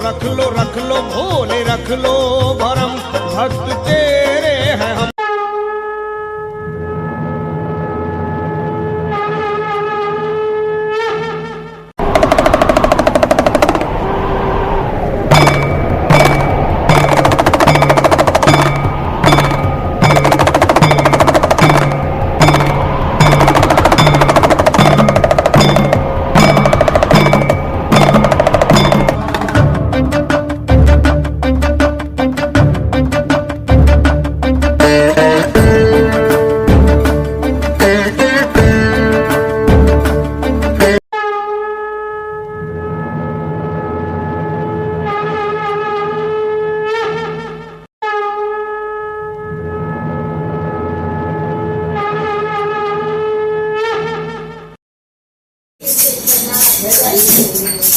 रख लो भोले रख लो भरम, भक्त तेरे हैं हम।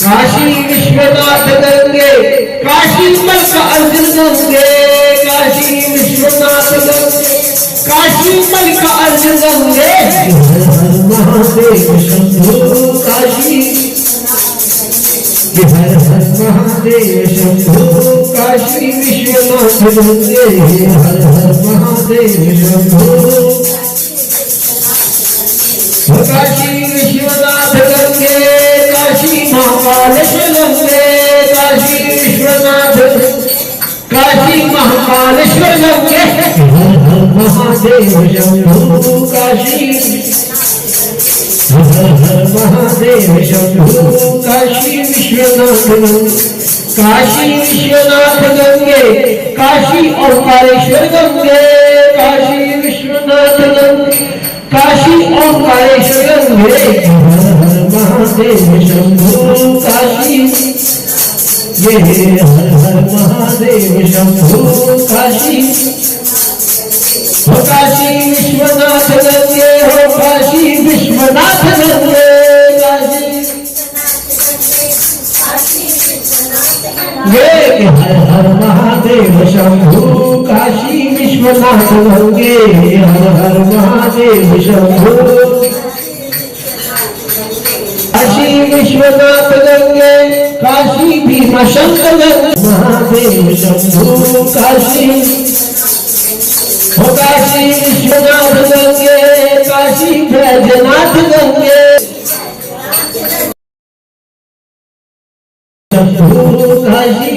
Kashi Vishwanath Gange, Kashi Mallikarjun Gange, Kashi Vishwanath Gange, Kashi Mallikarjun Gange. हर हर महादेव शंभो काशी, हर हर महादेव शंभो काशी विश्वनाथ गंगे, हर हर महादेव शंभो काशी विश्वनाथ गंगे, काशी महाकालेश्वर गंगे, काशी विश्वनाथ, काशी महाकालेश्वर गंगे। हर हर महादेव शंभो काशी, हर हर महादेव शंभो काशी विश्वनाथ गंगे, काशी विश्वनाथ गंगे, काशी ओंकारेश्वर गंगे, काशी विश्वनाथ गंगे, काशी ओंकारेश्वर गंगे। हर हर महादेव शंभो काशी, ये हर हर महादेव शंभो काशी। हो काशी विश्वनाथ गंगे, हो काशी विश्वनाथ गंगे, ये हर हर महादेव शंभो काशी विश्वनाथ गंगे, हर हर महादेव शंभो काशी विश्वनाथ गंगे, काशी भीमशंकर गंगे। महादेव शंभो काशी, हो काशी विश्वनाथ गंगे, काशी बैजनाथ गंगे। शंभो काशी,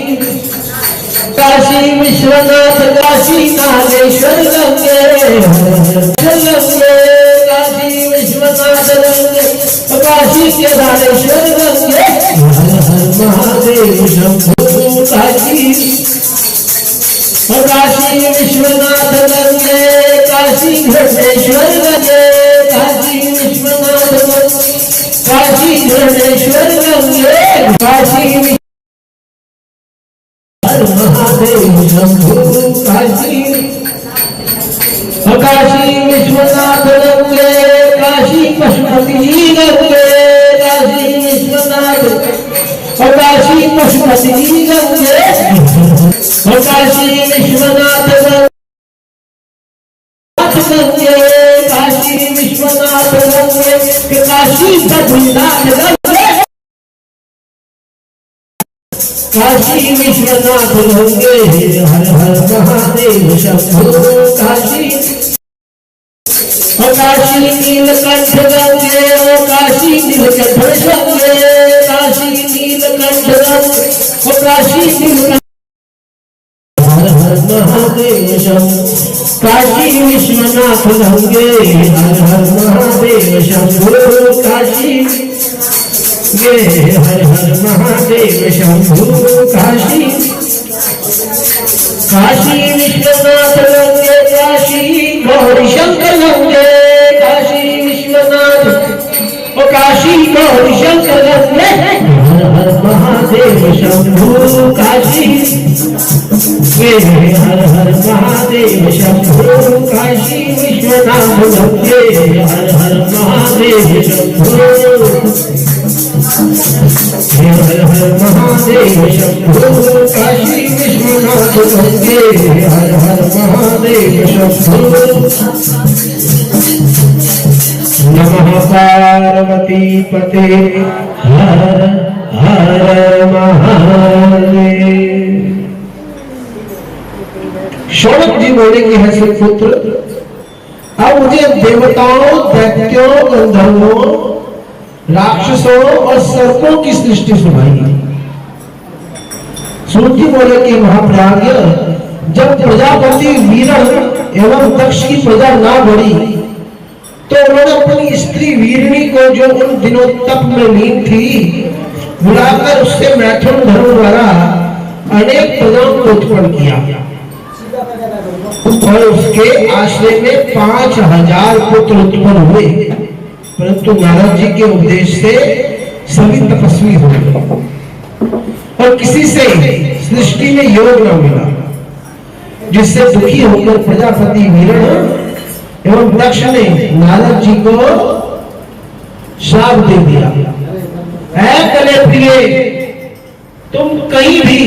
काशी विश्वनाथ, काशी नागेश्वर गंगे, गंगे, काशी विश्वनाथ गंगे, काशी केदारेश्वर गंगे। हर हर महादेव शंभो काशी, काशी विश्वनाथ गंगे, काशी घृतेश्वर गंगे, काशी विश्वनाथ गंगे, काशी घृतेश्वर गंगे, काशी महादेव शंभो काशी, काशी विश्वनाथ गंगे, काशी पशुपति गंगे, काशी विश्वनाथ, काशी पशुपति गंगे, काशी विश्वनाथ गंगे, काशी विश्वनाथ गंगे, काशी बद्रीनाथ गंगे, काशी विश्वनाथ गंगे। हर हर महादेव शंभो काशी, काशी नीलकंठ गंगे, काशी नीलकंठ गंगे, काशी नीलकंठ गंगे, काशी नीलकंठ। हर हर महादेव शंभो काशी विश्वनाथ गंगे, हर हर महादेव शंभो काशी, ये हर हर महादेव शंभो काशी, काशी विश्वनाथ गंगे, काशी गौरी शंकर गंगे, काशी विश्वनाथ, काशी गौरी शंकर गंगे। हर हर महादेव शंभो काशी, ये हर हर महादेव शंभो काशी विश्वनाथ गंगे, हर हर महादेव शंभो, हर हर महादेव शंभो काशी विश्वनाथ गंगे, हर हर महादेव शंभो, नमः पार्वती पते हर हर महादेव। शौनक जी बोले कि है सुपुत्र, अब मुझे देवताओं, दैत्यों, गंधर्वों, राक्षसों और सर्पों की सृष्टि सुनाई। सूत जी बोले कि महाप्राज्ञ, जब प्रजापति वीरण एवं दक्ष की प्रजा ना बढ़ी तो उन्होंने अपनी स्त्री वीरणी को, जो उन दिनों तप में लीन थी, बुलाकर उससे मैथुन धर्म द्वारा अनेक प्रजाओं को उत्पन्न किया और उसके आश्रय में 5000 पुत्र उत्पन्न हुए। परंतु नारद जी के उपदेश से सभी तपस्वी हो गए और किसी से सृष्टि में योग न मिला, जिससे दुखी होकर प्रजापति वीरण एवं दक्ष ने नारद जी को श्राप दे दिया। ऐ कले प्रिय, तुम कहीं भी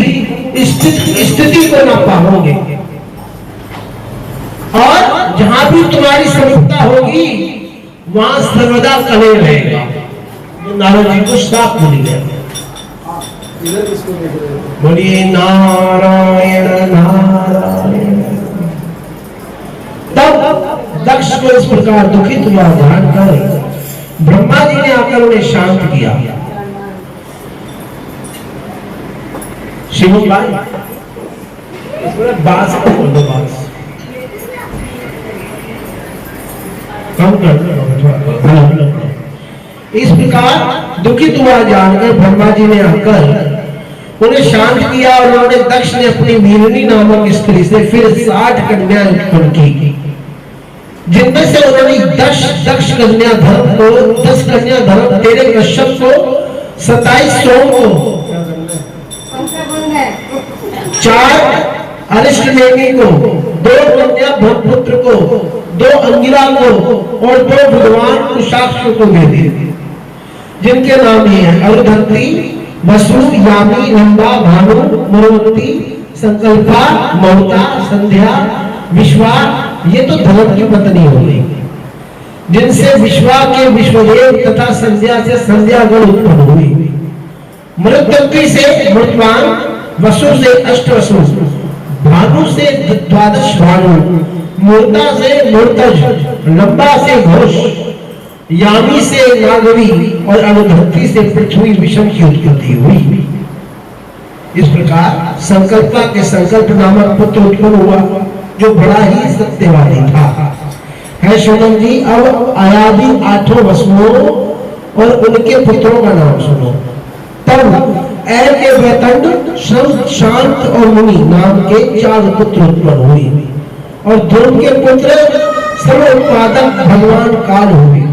स्थिति को न पाओगे और जहां भी तुम्हारी समीपता होगी वहां सर्वदा कले रहेगा। नारद जी को श्राप मिल गया। बोलिए नारायण नारायण। तब दक्ष को इस प्रकार दुखित हुआ जानकर ब्रह्मा जी ने आकर उन्हें शांत किया। शिव भाई बास कम कर दो। इस प्रकार दुखित हुआ जानकर ब्रह्मा जी ने आकर उन्हें शांत किया और उन्होंने दक्ष ने अपनी वीरणी नामक स्त्री से फिर 60 कन्याएं उत्पन्न की, जिनमें से उन्होंने 10 कन्या धर्म को, 10 कन्या धर्म तेरे कश्यप को, 27 सोम को, 4 अरिष्टनेमि को, 2 कन्या ब्रह्मपुत्र को, 2 अंगिरा को और 2 भगवान कुशाक्ष को दे दिए, जिनके नाम ये हैं अरुधंती, वसु, यामी, लंबा, भानु, मरुवती, संकल्पा, ममता, संध्या, विश्वा। ये तो धर्म की पत्नी हो गई, जिनसे विश्वा के विश्वदेव तथा संध्या से संध्यागण उत्पन्न हुई। मरुदंती से मृतवान, वसु से अष्टवसु, भानु से 12 भानु, मूर्ता से मूर्तज, लंबा से घोष, यामी से नागवी और अनुधंती से पृथ्वी विषम की उत्पत्ति हुई। इस प्रकार संकल्पा के संकल्प नामक पुत्र उत्पन्न हुआ, जो बड़ा ही सत्यवादी था। है शौनक जी, अब आयादी 8 वसुओं और उनके पुत्रों का नाम सुनो। तब ऐ के वैतंड, शांत और मुनि नाम के 4 पुत्र उत्पन्न हुए और ध्रुव के पुत्र सर्व उत्पादक भगवान काल हुए।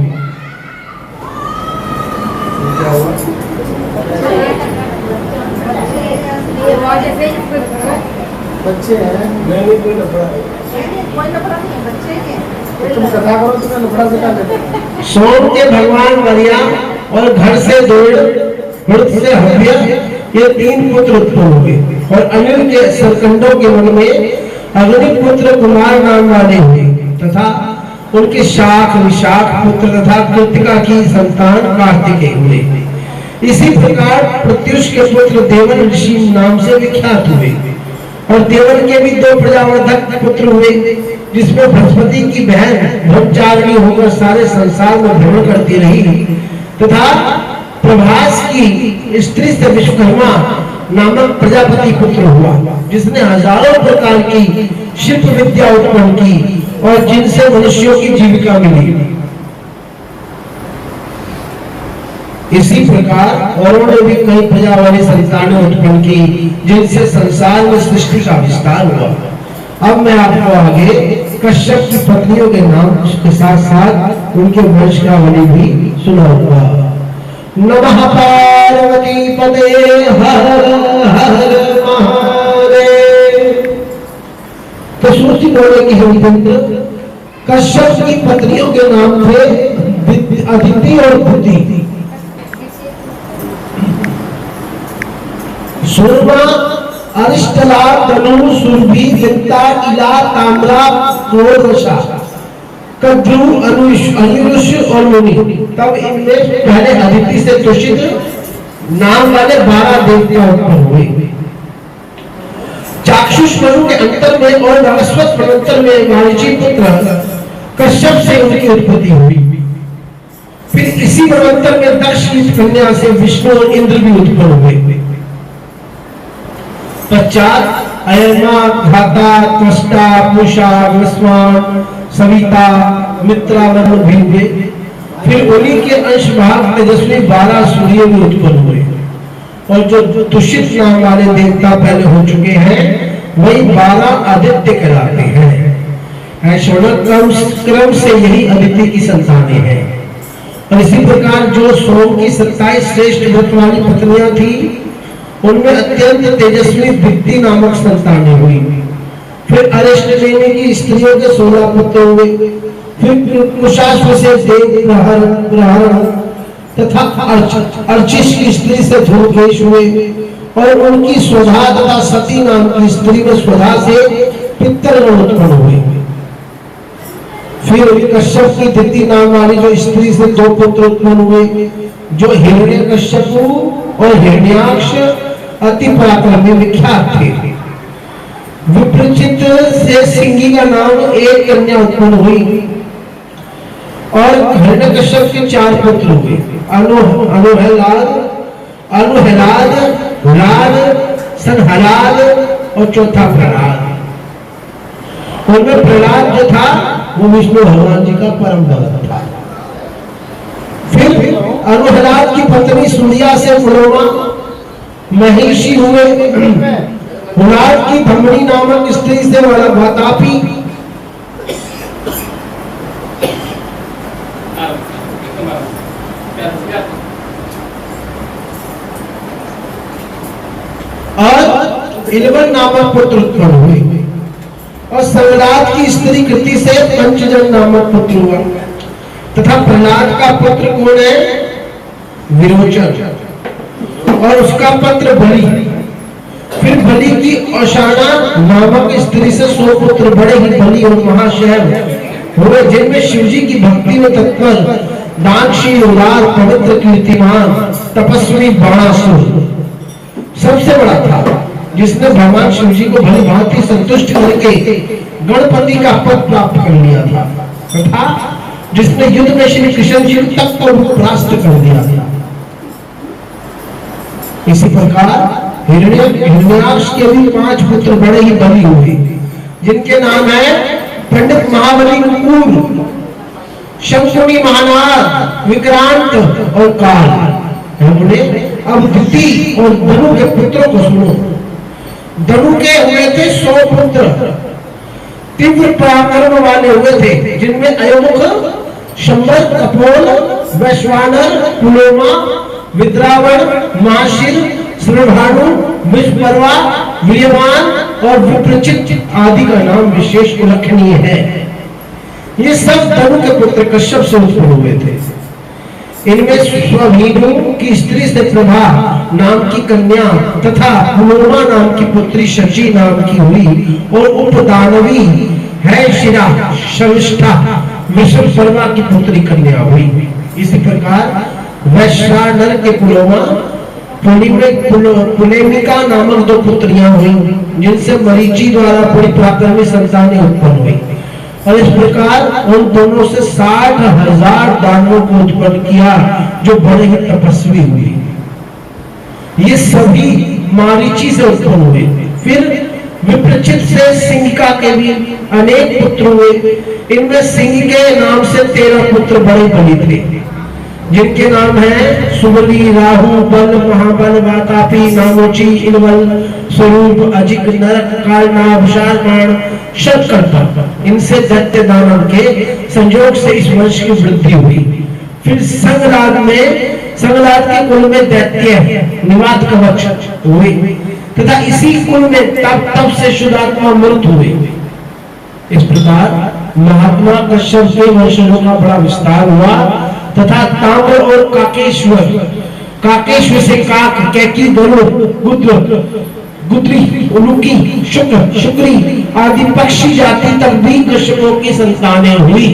बच्चे हैं, नहीं कोई लफड़ा नहीं है, बच्चे हैं। तुम कथा करो, तुम्हें लफड़ा से क्या लेते? सोम के भगवान वरिया और घर से दौड़, मृत से हव्य, ये 3 पुत्र उत्पन्न हुए और अनिल के सरकंडों के मन में अग्नि पुत्र कुमार नाम वाले हुए तथा उनके शाख विशाख पुत्र तथा कृतिका की संतान कार्तिकेय हुए। इसी प्रकार प्रत्युष के पुत्र देवन ऋषि नाम से विख्यात हुए और देवन के भी 2 प्रजावर्धक पुत्र हुए, जिसमें बृहस्पति की बहन ब्रह्मचारिणी होकर सारे संसार में भ्रमण करती रही तथा प्रभास की स्त्री से विश्वकर्मा नामक प्रजापति पुत्र हुआ, जिसने हजारों प्रकार की शिल्प विद्या उत्पन्न की और जिनसे मनुष्यों की जीविका मिली। इसी प्रकार औरों ने भी कई प्रजा वाली संतानें उत्पन्न की, जिनसे संसार में सृष्टि का विस्तार हुआ। अब मैं आपको आगे कश्यप की पत्नियों के नाम के साथ साथ उनके वंश का वली भी सुनाऊंगा। नमः पार्वती पते हर हर महादेव। तो सूची बोले कि हम पुत्र कश्यप की पत्नियों के नाम थे अदिति और बुद्धि। सुरमा, अरिष्टला, तनु, सुरभि, विंता, इला, ताम्रा, गोरवशा। कद्रु, अनुष और मुनि। तब इनमें पहले अदिति से तुषित नाम वाले 12 देवता उत्पन्न हुए। चाक्षुष मनु के अंतर में और नागस्वत प्रमंतर में मारीची पुत्र कश्यप से उनकी उत्पत्ति हुई। फिर इसी प्रमंतर में दक्ष की कन्या से विष्णु और इंद्र भी उत्पन्न हुए। पश्चात अयमा, घाता, त्वष्टा, पूषा, वस्वान, सविता, मित्रा भी हुए। फिर उन्हीं के अंश भाग तेजस्वी 12 सूर्य भी उत्पन्न हुए। और जो तुषित नाम वाले देवता पहले हो चुके हैं वही 12 आदित्य कहलाते हैं। क्रम से यही अदिति की संतानें हैं। और इसी प्रकार जो सोम की 27 श्रेष्ठ व्रत वाली पत्नियां थी उनमें अत्यंत तेजस्वी दिक्ति नामक संतानें हुई। फिर अरिष्टनेमि की स्त्रियों के 16 पुत्र हुए। फिर कुशाश्व से देव प्रहरण तथा अर्चिस की स्त्री से धूमकेश हुए। और उनकी स्वधा तथा सती नाम की स्त्री में स्वधा से पितृगण उत्पन्न हुए। फिर कश्यप की दिति नाम वाली जो स्त्री से 2 पुत्र उत्पन्न हुए, जो हिरण्यकश्यप और हिरण्याक्ष अति पराक्रमी विख्यात थे। विप्रचित से सिंगी का नाम एक कन्या उत्पन्न हुई। और हिरण्यकश्यप के 4 पुत्र हुए, अनुहलाद, लाद, संहलाद और चौथा प्रहलाद। उनमें प्रहलाद जो था वो विष्णु भगवान जी का परम भक्त था। फिर अनुहलाद की पत्नी सूर्या से पुलोमा महिषी हुए। हुलाद की धमनी नामक स्त्री से वातापी। और इलवन नामक पुत्र उत्पन्न हुए। और संगरात की स्त्री कृति से पंचजन नामक पुत्र हुआ। तथा प्रहलाद का पुत्र कौन है? विरोचन। और उसका पुत्र बलि। फिर बलि की औषाणा नामक स्त्री से 100 पुत्र बड़े ही बलि और महाशैव हुए, जिनमें शिवजी की भक्ति में तत्पर दानशील, उदार, पवित्र, कीर्तिमान, तपस्वी बाणासुर सबसे बड़ा था, जिसने भगवान शिव जी को भली भांति संतुष्ट करके गणपति का पद प्राप्त कर लिया था तथा जिसने युद्ध में श्री कृष्ण जी तक को परास्त कर दिया था। इसी प्रकार हिरण्याक्ष के भी 5 पुत्र बड़े ही बलि हुए, जिनके नाम है पंडित महाबली कुकुर, शंकुनी महानाद, विक्रांत और काल। हमने अब दिति और धनु के पुत्रों को सुनो। धनु के हुए थे 100 पुत्र, तीव्र पराक्रम वाले हुए थे, जिनमें अयोमुख, शंबर, कपोल, वैश्वानर, पुलोमा, विद्रावण, महाशिर, श्रृभानु, विश्वपर्वा, वीर्यवान और विप्रचित आदि का नाम विशेष उल्लेखनीय है। ये सब धनु के पुत्र कश्यप से उत्पन्न हुए थे। इनमें स्वभीनु की स्त्री से प्रभा नाम की कन्या तथा पुलोमा नाम की पुत्री शची नाम की हुई। और उपदानवी है शिरा शविष्ठा विश्वपर्वा की पुत्री कन्या हुई। इसी प्रकार वैश्वानर के पुलोमा पुलेमिका नामक 2 पुत्रियां हुई, जिनसे मरीचि द्वारा बड़ी पराक्रमी संतानें उत्पन्न हुई। और इस प्रकार उन दोनों से 60,000 दानवों को उत्पन्न किया, जो बड़े ही तपस्वी हुए। ये सभी मारीची से उत्पन्न हुए। फिर विप्रचित से सिंहिका के भी अनेक पुत्र हुए। इनमें सिंह के नाम से 13 पुत्र बड़े बलि थे, जिनके नाम हैं सुबली, राहु, बल, महाबल, वातापी, नामोची, इलवल, स्वरूप, अजिक, नरक, कालनाभ, शालमाण, शतकर्ता। इनसे दैत्य दानव के संयोग से इस वंश की वृद्धि हुई। फिर संगलाद के कुल में दैत्य निवात कवच हुए तथा इसी कुल में तप से शुद्धात्मा मृत हुए। इस प्रकार महात्मा कश्यप के वंशजों का बड़ा विस्तार हुआ तथा ताम्र और काकेश्वर से काक, कैकी, गरुड़, गुद्री, उलुकी, शुक्री आदि पक्षी जाति तक भी कश्यपों की संतानें हुई।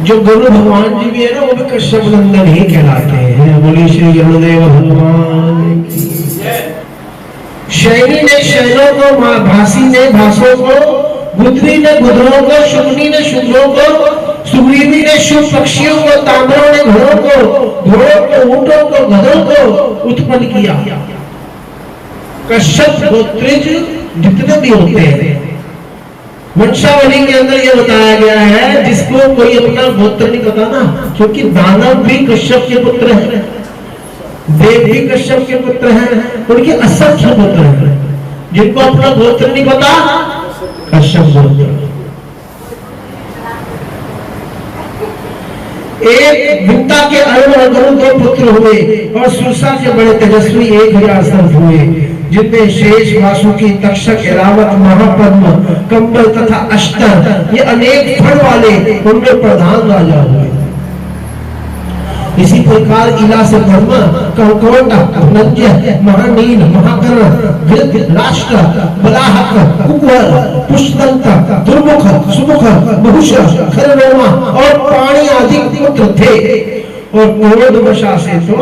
जो गुरु भगवान जी भी है ना, वो भी कश्यप नंदन ही कहलाते हैं। बोलिए श्री गुरुदेव भगवान की। शैनी ने शैलों को, भासी ने भासों को, गुदरी ने गुदरों को, शुगनी ने शुभ्रों को, सुग्रीवी ने शुभ पक्षियों को, ताम्रों ने घोड़ों को, घोड़ों को, ऊंटों को, गधों को उत्पन्न किया। कश्यप गोत्रिज जितने भी होते हैं, वंशावली के अंदर यह बताया गया है, जिसको कोई अपना गोत्र नहीं पता ना, क्योंकि दानव भी कश्यप के पुत्र हैं, देव भी कश्यप के पुत्र हैं, उनके असंख्य पुत्र हैं। जिनको अपना गोत्र नहीं पता, कश्यप गोत्र। एक विंता के अरुण दो पुत्र हुए और सुरसा के बड़े तेजस्वी 1000 सर्प हुए, जिनमें शेष, वासुकी, तक्षक, एरावत, महापद्म, कंबल तथा अष्टर, ये अनेक फल वाले उनमें प्रधान राजा हुए। इसी प्रकार इला से धर्म, कंकोटा, धनंजय, महानील, महाकर्ण, गृध, राष्ट्र, बलाहक, कुकुर, पुष्पदंत, दुर्मुख, सुमुख, बहुश, खरनोमा और पाणी आदि पुत्र थे। और क्रोध वशा से तो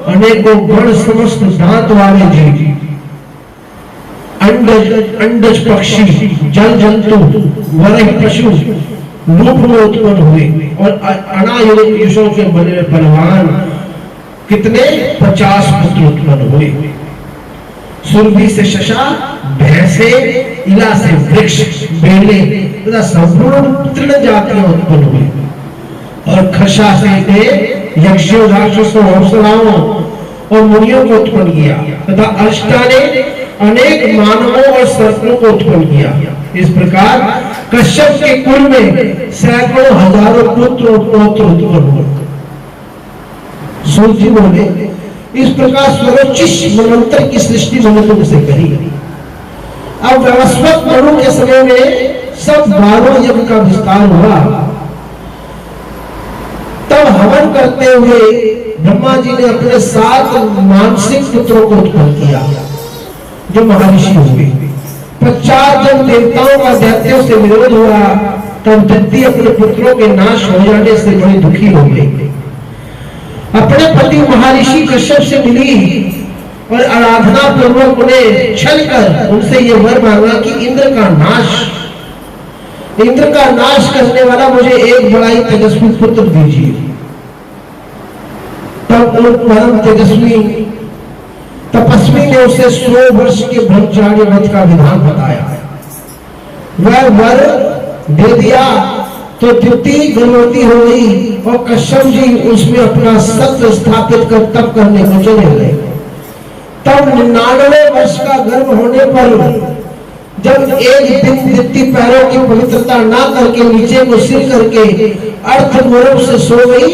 अनेकों गण समस्त दांत वाले जीव, अंडज पक्षी, जल जंतु, वरह पशु रूप में उत्पन्न हुए और अनायुक्त यशों के बने बलवान कितने 50 पुत्र उत्पन्न हुए। सुरभि से शशा, भैंसे, इला से वृक्ष, बेले तथा संपूर्ण तृण जातियां उत्पन्न हुई। और खशा से यक्षों, राक्षसों, अप्सराओं और मुनियों को उत्पन्न किया तथा अष्टा ने अनेक मानवों और सर्पों को उत्पन्न किया। इस प्रकार कश्यप के कुल में सैकड़ों हजारों पुत्र और पौत्र उत्पन्न हुए। सूर्य बोले, इस प्रकार स्वरोचिष मनंत्र की सृष्टि मैंने तुमसे कही। अब व्यवस्वत मनु के समय में सब 12 यज्ञ का विस्तार हुआ। तब हवन करते हुए ब्रह्मा जी ने अपने 7 मानसिक पुत्रों को उत्पन्न किया, जो महर्षि हुए। पश्चात जब देवताओं का दैत्यों से विरोध हुआ, तब दत्ती अपने पुत्रों के नाश हो जाने से बड़ी दुखी हो गई। अपने पति महर्षि कश्यप से मिली और आराधना पूर्वक उन्हें छल कर उनसे यह वर मांगा कि इंद्र का नाश करने वाला मुझे एक बड़ा ही तेजस्वी पुत्र दीजिए। तब उन परम तेजस्वी तपस्वी ने उसे 100 वर्ष के ब्रह्मचार्य व्रत का विधान बताया। वह वर दे दिया तो द्युति गर्भवती हो गई और कश्यप जी उसमें अपना सत्य स्थापित कर तप करने को चले गए। तब 99 वर्ष का गर्भ होने पर जब एक दिन द्युति पैरों की पवित्रता ना करके नीचे को सिर करके अर्थ गौरव से सो गई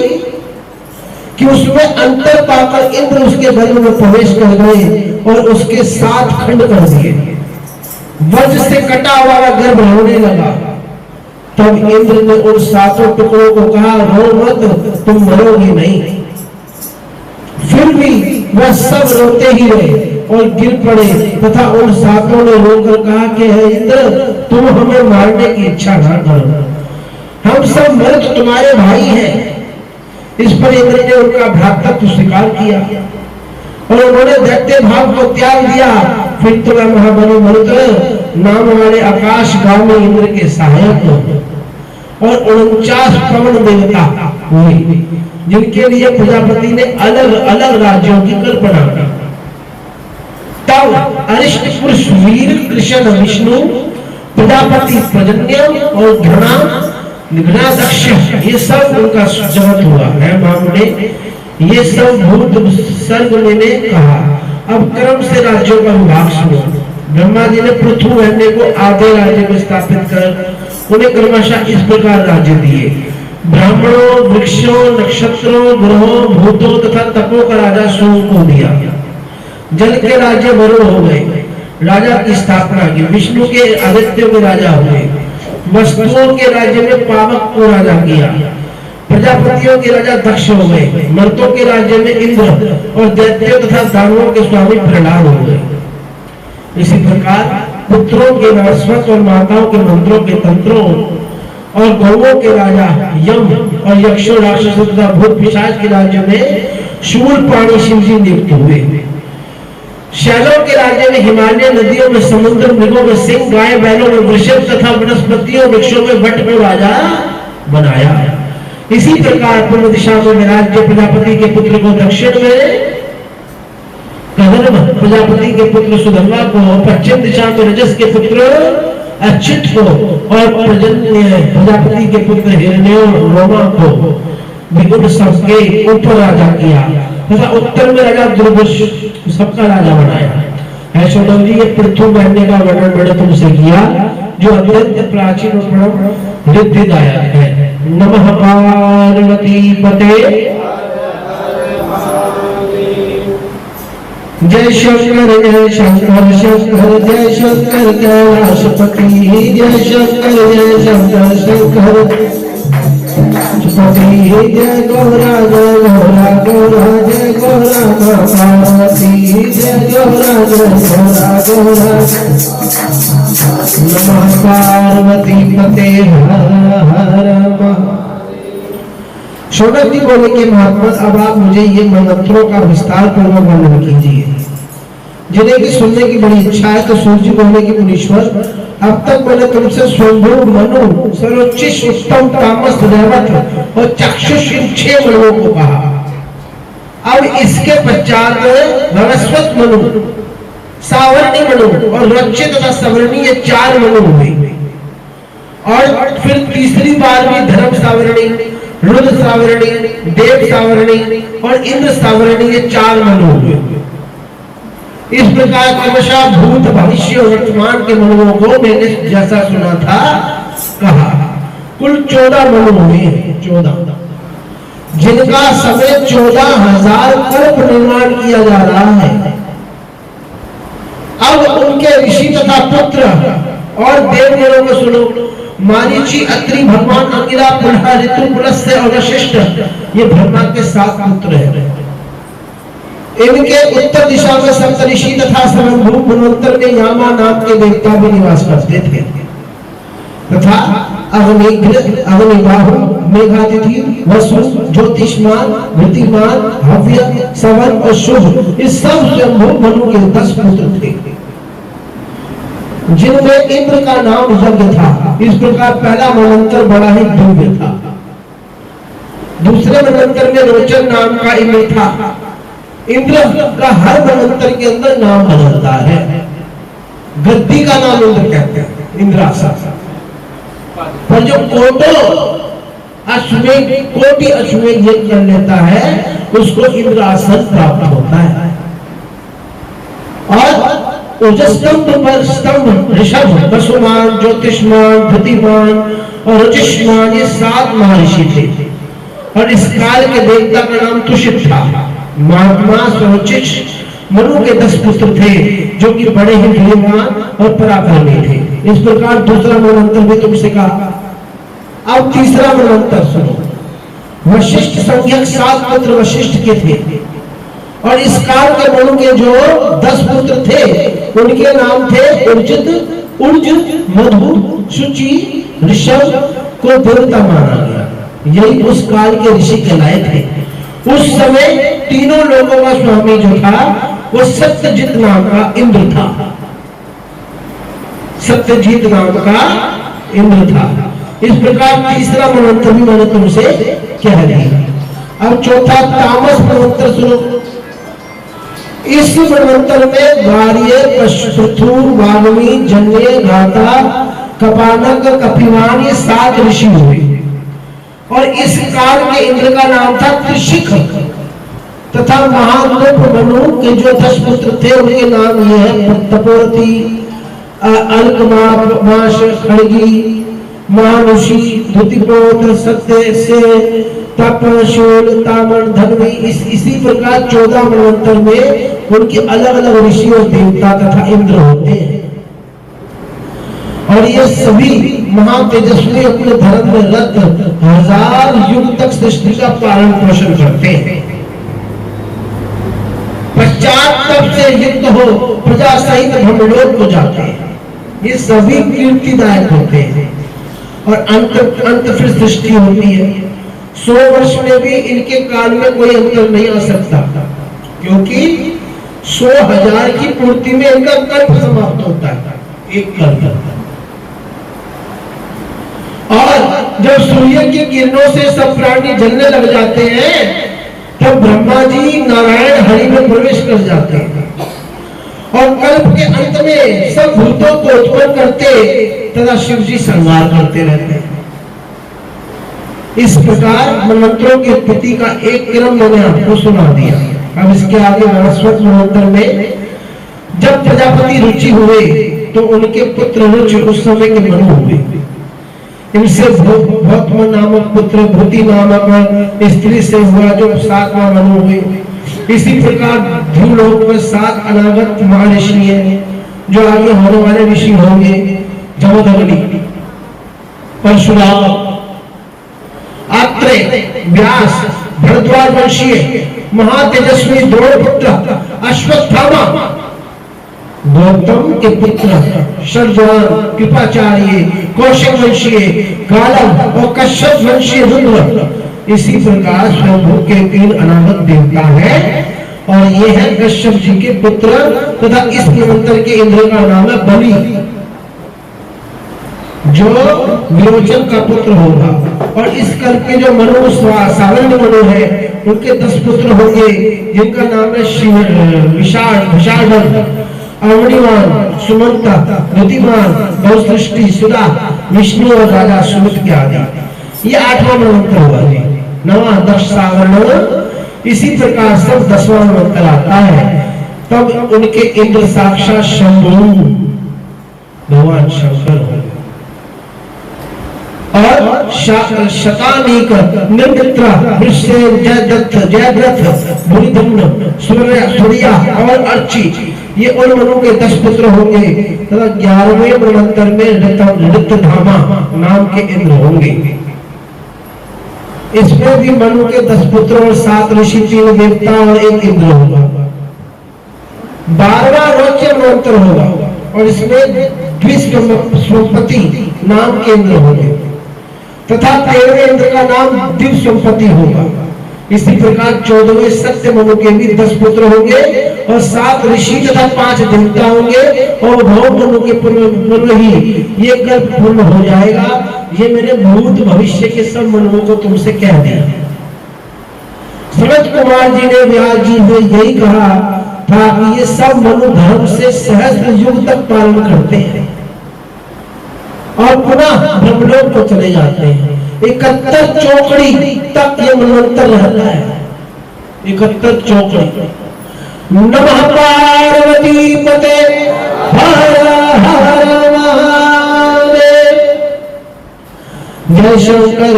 कि उसमें अंतर पाकर इंद्र उसके गर्भ में प्रवेश कर गए और उसके 7 खंड कर दिए। वज्र से कटा हुआ गर्भ होने लगा। तब इंद्र ने उन 7 टुकड़ों को कहा, रो मत, तुम मरोगे नहीं। फिर भी वह सब रोते ही रहे और गिर पड़े तथा उन 7 ने रोकर कहा कि हे इंद्र, तुम हमें मारने की इच्छा न करो, हम सब मर्द तुम्हारे भाई हैं। इस पर इंद्र ने उनका भ्रातृत्व स्वीकार किया और उन्होंने दैत्य भाव को त्याग दिया। फिर तो वह महाबली मरुत नाम वाले आकाशगामी इंद्र के सहायक और 49 पवन देवता हुए, जिनके लिए प्रजापति ने अलग अलग राज्यों की कल्पना की। तब अरिष्टपुर वीर कृष्ण विष्णु प्रजापति प्रजन्य और घृणादक्ष ये सब उनका जगत हुआ है। मामले ये सब भूत सर्ग ने कहा। अब क्रम से राज्यों का विभाग सुनो। ब्रह्मा जी ने पृथ्वी को आधे राज्य में स्थापित कर उन्हें क्रमशः इस प्रकार राज्य दिए। ब्राह्मणों, वृक्षों, नक्षत्रों, ग्रहों, भूतों तथा तपों का राजा सोम को दिया। जल के राज्य वरुण हो गए, राजा की स्थापना की। विष्णु के आदित्यों के राजा हुए। वस्तुओं के राज्य में पावक को राजा किया। प्रजापतियों के राजा दक्ष हो गए। मर्तों के राज्य में इंद्र और दैत्यों तथा दानवों के स्वामी प्रहलाद हो गए। इसी प्रकार पुत्रों के वैश्वत और माताओं के मंत्रों के तंत्रों और गौओं के राजा यम और यक्षों राक्षसों तथा भूत पिशाच के राज्य में शूलपाणी शिव जी नियुक्त हुए। शैलों के राज्य में हिमालय नदियों में समुद्र मृगों में सिंह गाय बैलों में वृषभ तथा वनस्पतियों वृक्षों में वट को राजा बनाया। इसी प्रकार पूर्व दिशा में राज्य प्रजापति के पुत्र को, दक्षिण में कदम प्रजापति के पुत्र सुधर्मा को, पश्चिम दिशा में रजस के पुत्र अच्युत को और पर्जन्य प्रजापति के पुत्र हिरण्य रोमा को विगुण सबके ऊपर राजा किया तथा उत्तर में राजा दुर्गुष सबका राजा बनाया। ऐसा जी ये पृथ्वी महीने का वर्णन मैंने तुमसे किया जो अत्यंत प्राचीन और रिद्धिदायक है। नमः पार्वती पते जय शंकर जय शंकर शंकर जय शंकर कैलाशपति जय शंकर जय शंकर शंकर जय गौरा गौरा गौरा जय गौरा पार्वती जय गौरा गौरा गौरा नमः पार्वती पते हर हर। शौनक जी बोले कि महात्मा अब आप मुझे ये मंत्रों का विस्तार पूर्वक वर्णन कीजिए जिन्हें की सुनने की बड़ी इच्छा है। तो सूर्य जी बोले कि मुनीश्वर अब तक मैंने तुमसे स्वयंभू मनु सर्वोच्च उत्तम तामस रेवत और चक्षुष 6 मनुओं को कहा। अब इसके पश्चात भगवत मनु, सावर्णी मनु और रक्षित तथा सवर्णी ये 4 मनु हुए और फिर तीसरी बार भी धर्म सावर्णी, रुद्र सावर्णी, देव सावर्णी और इंद्र सावर्णी ये 4 मनु हुए। इस प्रकार क्रमशः भूत भविष्य और वर्तमान के मनुओं को मैंने जैसा सुना था कहा। कुल 14 मनु हुए, 14 जिनका समय 14,000 कल्प निर्माण किया जा रहा है। अब उनके ऋषि तथा पुत्र और देवगणों को सुनो। मारीची, अत्रि, भगवान अंगिरा, पुलह, ऋतु, पुलस्त्य और वशिष्ठ ये ब्रह्मा के 7 पुत्र हैं। इनके उत्तर दिशा में सप्तऋषि तथा स्वयंभू मनवंतर में यामा नाम के देवता भी निवास करते थे तथा अग्निग्र, अग्निबाहु, मेघातिथि, वसु, ज्योतिष्मान, वृत्तिमान, हव्य, सवन और शुभ इस सब स्वयंभू मनु के 10 पुत्र थे जिनमें इंद्र का नाम यज्ञ था। इस प्रकार पहला मनवंतर बड़ा ही दिव्य था। दूसरे मनवंतर में रोचन नाम का इंद्र था। इंद्र का हर मनवंतर के अंदर नाम बदलता है। गद्दी का नाम इंद्र कहते हैं, इंद्रासन। पर जो कोटि अश्वमेध यज्ञ कर लेता है उसको इंद्रासन प्राप्त होता है। और ओजस्तंभ पर स्तंभ, ऋषभ, वसुमान, ज्योतिष्मान, धृतिमान और रजिष्मान ये 7 महर्षि थे और इस काल के देवता का नाम तुषित था। महात्मा स्वरोचित मनु के 10 पुत्र थे जो कि बड़े ही धीमान और पराक्रमी थे। इस प्रकार दूसरा मनवंतर भी तुमसे कहा। अब तीसरा मनवंतर सुनो। वशिष्ठ संज्ञक 7 पुत्र वशिष्ठ के थे और इस काल के मनु के जो 10 पुत्र थे उनके नाम थे उर्जित, उर्ज, मधु, शुचि, ऋषभ को देवता माना गया। यही उस काल के ऋषि कहलाए थे। उस समय तीनों लोगों का स्वामी जो था वो सत्यजित नाम का इंद्र था। सत्यजित नाम का इंद्र था। इस प्रकार तीसरा मनवंतर भी मैंने तुमसे कह दिया। अब चौथा तामस मनवंतर सुनो। इस मनवंतर में गार्य, पशु, वाग्मी, जन्य, घाता, कपानक, कपिवान ये 7 ऋषि हुए और इस काल के इंद्र का नाम था त्रिशिख तथा महानूप मनु के जो 10 पुत्र थे उनके नाम ये है तपोरति, अल्कमाश, खड़गी, महानुषि, धुतिपोत्र, सत्य से तप, शूल, तामन, धन्वी इसी प्रकार 14 मनवंतर में उनके अलग अलग ऋषि और देवता तथा इंद्र होते हैं और ये सभी महातेजस्वी अपने धर्म में रत 1000 युग तक सृष्टि का पालन पोषण करते हैं। पश्चात तब से युक्त हो प्रजा सहित ब्रह्मलोक को जाते हैं। ये सभी कीर्तिदायक होते हैं। और अंत फिर सृष्टि होती है। 100 वर्ष में भी इनके काल में कोई अंतर नहीं आ सकता, क्योंकि 100,000 की पूर्ति में इनका कल्प समाप्त होता है, एक कल्प। और जब सूर्य की किरणों से सब प्राणी जलने लग जाते हैं, तब ब्रह्मा जी नारायण हरि में प्रवेश कर जाते हैं और कल्प के अंत में सब भूतों को उत्पन्न करते तथा शिव जी संहार करते रहते हैं। इस प्रकार मनमंत्रों की उत्पत्ति का एक क्रम मैंने आपको सुना दिया। अब इसके आगे वनस्पत मनमंत्र में जब प्रजापति रुचि हुए तो उनके पुत्र रुचि उस समय के मनु हुए। इनसे भौतम नामक पुत्र भूति नामक स्त्री से हुआ जो 7वां मनु हुए। इसी प्रकार ध्रुवलोक में 7 अनागत महर्षि हैं जो आगे होने वाले ऋषि होंगे। जमदग्नि, परशुराम, आत्रेय, व्यास, भरद्वाज वंशीय महातेजस्वी द्रोणपुत्र अश्वत्थामा, गौतम के पुत्र शरद्वान, कृपाचार्य, कौशिक वंशीय गालव और कश्यप वंशीय रुद्र। इसी प्रकार स्वयंभू के 3 अनागत देवता हैं और ये है कश्यप जी के पुत्र तथा इस मनवंतर के इंद्र का नाम है बलि, जो विरोचन का पुत्र होगा। और इस कल्प के जो मनु सावर्ण मनु है उनके 10 पुत्र होंगे, जिनका नाम है विशाल, अवनिवान, सुमंता, बुद्धिमान, बहुसृष्टि, सुधा, विष्णु और राजा सुमित के आदि। ये 8वां मनवंतर हुआ जी। 9वां दक्ष सावर्ण। इसी प्रकार सब 10वां मनवंतर आता है। तब उनके इंद्र साक्षात शंभु भगवान शंकर हो और शतानीक, निर्मित्रा, वृषसेन, जयदत्त, जयद्रथ, भूरिधम्न, सूर्या और अर्ची, ये उन मनु के 10 पुत्र होंगे तथा 11वें मनवंतर में ऋतधामा नाम के इंद्र होंगे। इसमें भी मनु के 10 पुत्र और 7 ऋषि, 3 देवता और 1 इंद्र होगा। 12वां रोच्य मनवंतर होगा और इसमें द्विस्वपति नाम के इंद्र होंगे तथा 13वें इंद्र का नाम दिव्यस्वपति होगा। इसी प्रकार 14वें सत्य मनु के भी 10 पुत्र होंगे और 7 ऋषि तथा 5 देवता होंगे और भौम मनु के पूर्व ही ये कल्प पूर्ण हो जाएगा। ये मैंने भूत भविष्य के सब मनुओं को तुमसे कह दिया। सनत कुमार जी ने व्यास जी से यही कहा था कि ये सब मनु धर्म से सहस्त्र युग तक पालन करते हैं और पुनः ब्रह्मलोक को चले जाते हैं। 71 चौकड़ी तक ये मनवंतर रहता है। 71 चौकड़ी। नमः पार्वती पते हर हर महादेव। जय शंकर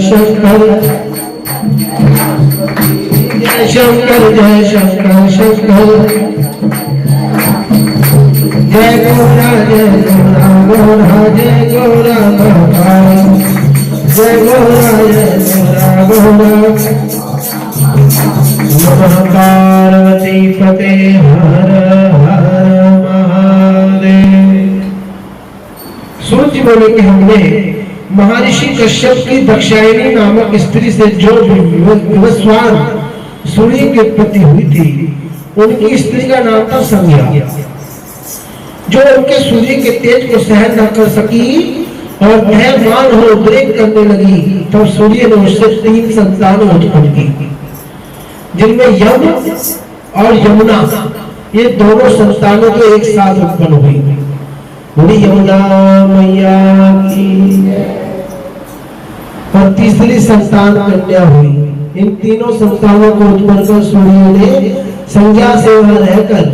शंकर, जय शंकर शंकर, जय गौरा गौरा जय गौरा महाकाल, जय गौरा गौरा। नमः पार्वती पते हर हर महादेव। सूर्य बोले कि हमने महर्षि कश्यप की दक्षायनी नामक स्त्री से जो विवस्वान सूर्य की उत्पत्ति हुई थी, उनकी स्त्री का नाम था संज्ञा, जो उनके सूर्य के तेज को सहन न कर सकी और भयमान हो उद्रेक करने लगी। तब सूर्य ने उससे 3 संतान उत्पन्न की, जिनमें यम और यमुना ये दोनों संतानों के एक साथ उत्पन्न हुई। बोली यमुना मैया की। और तीसरी संतान कन्या हुई। इन तीनों संतानों को उत्पन्न कर सूर्य ने संज्ञा से वहां रहकर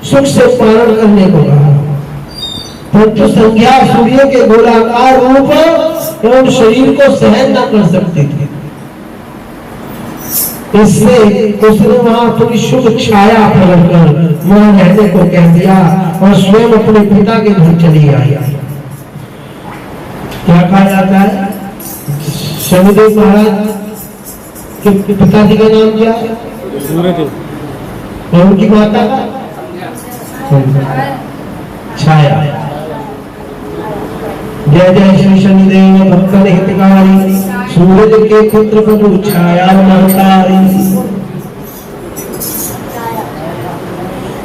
सुख से पालन करने को कहा, परंतु संज्ञा सूर्य के गोलाकार रूप एवं शरीर को सहन न कर सकती थी। इससे उसने वहां अपनी शुभ छाया प्रकट कर वहां रहने को कह दिया और स्वयं अपने पिता के घर चली आई। क्या कहा जाता है? शनिदेव महाराज के पिताजी का नाम क्या है? और उनकी माता का छाया। जय जय श्री शनिदेव भक्तन हितकारी, सूरज के पुत्र प्रभु छाया महतारी।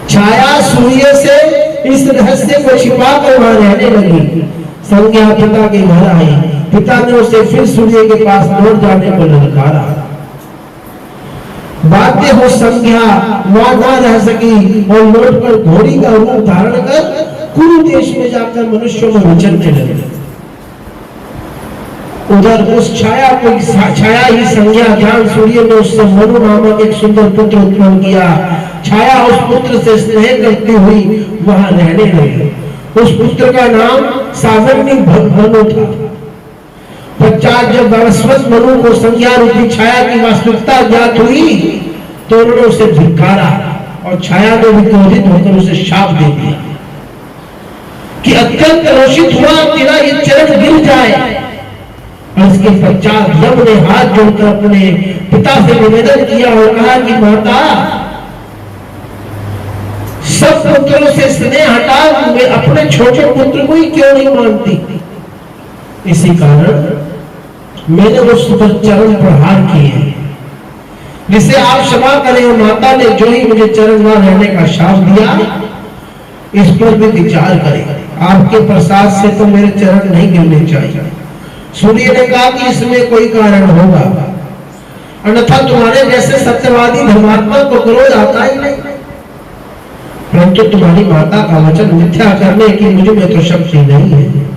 छाया सूर्य से इस रहस्य को छिपा कर वहां रहने लगी। संज्ञा पिता के घर आई। पिता ने उसे फिर सूर्य के पास लौट जाने को ललकारा। बाध्य हो संज्ञा वहां ना रह सकी और लौटकर घोड़ी का रूप धारण कर कुरु देश में जाकर मनुष्यों में विचरने लगे। उधर उस छाया को छाया ही संज्ञा ज्ञान सूर्य ने उससे मनु नामक एक सुंदर पुत्र उत्पन्न किया। छाया उस पुत्र से स्नेह करती हुई वहां रहने लगी। उस पुत्र का नाम सावर्णी मनु था। पश्चात जब वनस्पत मनु को संज्ञा रूपी छाया की वास्तविकता ज्ञात हुई तो उन्होंने उसे धिक्कारा और छाया ने भी क्रोधित होकर उसे शाप दे दिया कि अत्यंत रोषित हुआ तेरा ये चरण गिर जाए। और इसके पश्चात यम ने हाथ जोड़कर अपने पिता से निवेदन किया और कहा कि माता, सब पुत्रों से स्नेह हटा मैं अपने छोटे पुत्र को ही क्यों नहीं मानती। इसी कारण मैंने उस पर चरण प्रहार किए, जिसे आप क्षमा करें। और माता ने जो ही मुझे चरण न रहने का शाप दिया, इस पर भी विचार करें। आपके प्रसाद से तो मेरे चरण नहीं गिरने चाहिए। सूर्य ने कहा कि इसमें कोई कारण होगा, अन्यथा तुम्हारे जैसे सत्यवादी धर्मात्मा को क्रोध आता ही नहीं। परंतु तुम्हारी माता का वचन मिथ्या करने की मुझ में तो शक्ति नहीं है।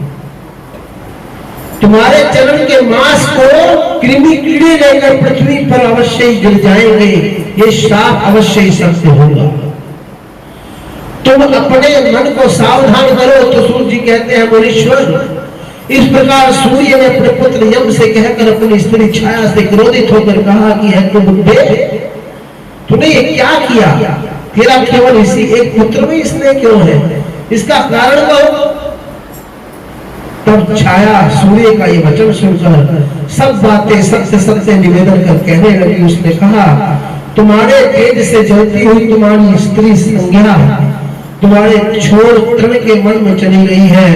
तुम्हारे चरण के मांस को कृमि कीड़े लेकर पृथ्वी पर अवश्य ही गिर जाएंगे। ये श्राप अवश्य ही सत्य होगा। तुम अपने मन को सावधान करो। तो सूर्य जी कहते हैं, मुनीश्वर, इस प्रकार सूर्य ने अपने पुत्र यम से कहकर अपनी स्त्री छाया से क्रोधित होकर कहा कि है तुम बुद्धे, तूने ये क्या किया? तेरा केवल इसी एक पुत्र में स्नेह क्यों है? इसका कारण कहो। तब छाया सूर्य का ये वचन सुनकर सब बातें सत्य सत्य निवेदन कर कहने लगी। उसने कहा, तुम्हारे तेज से जलती हुई तुम्हारी स्त्री संज्ञा तुम्हारे छोड़ तृण के मन में चली गई है,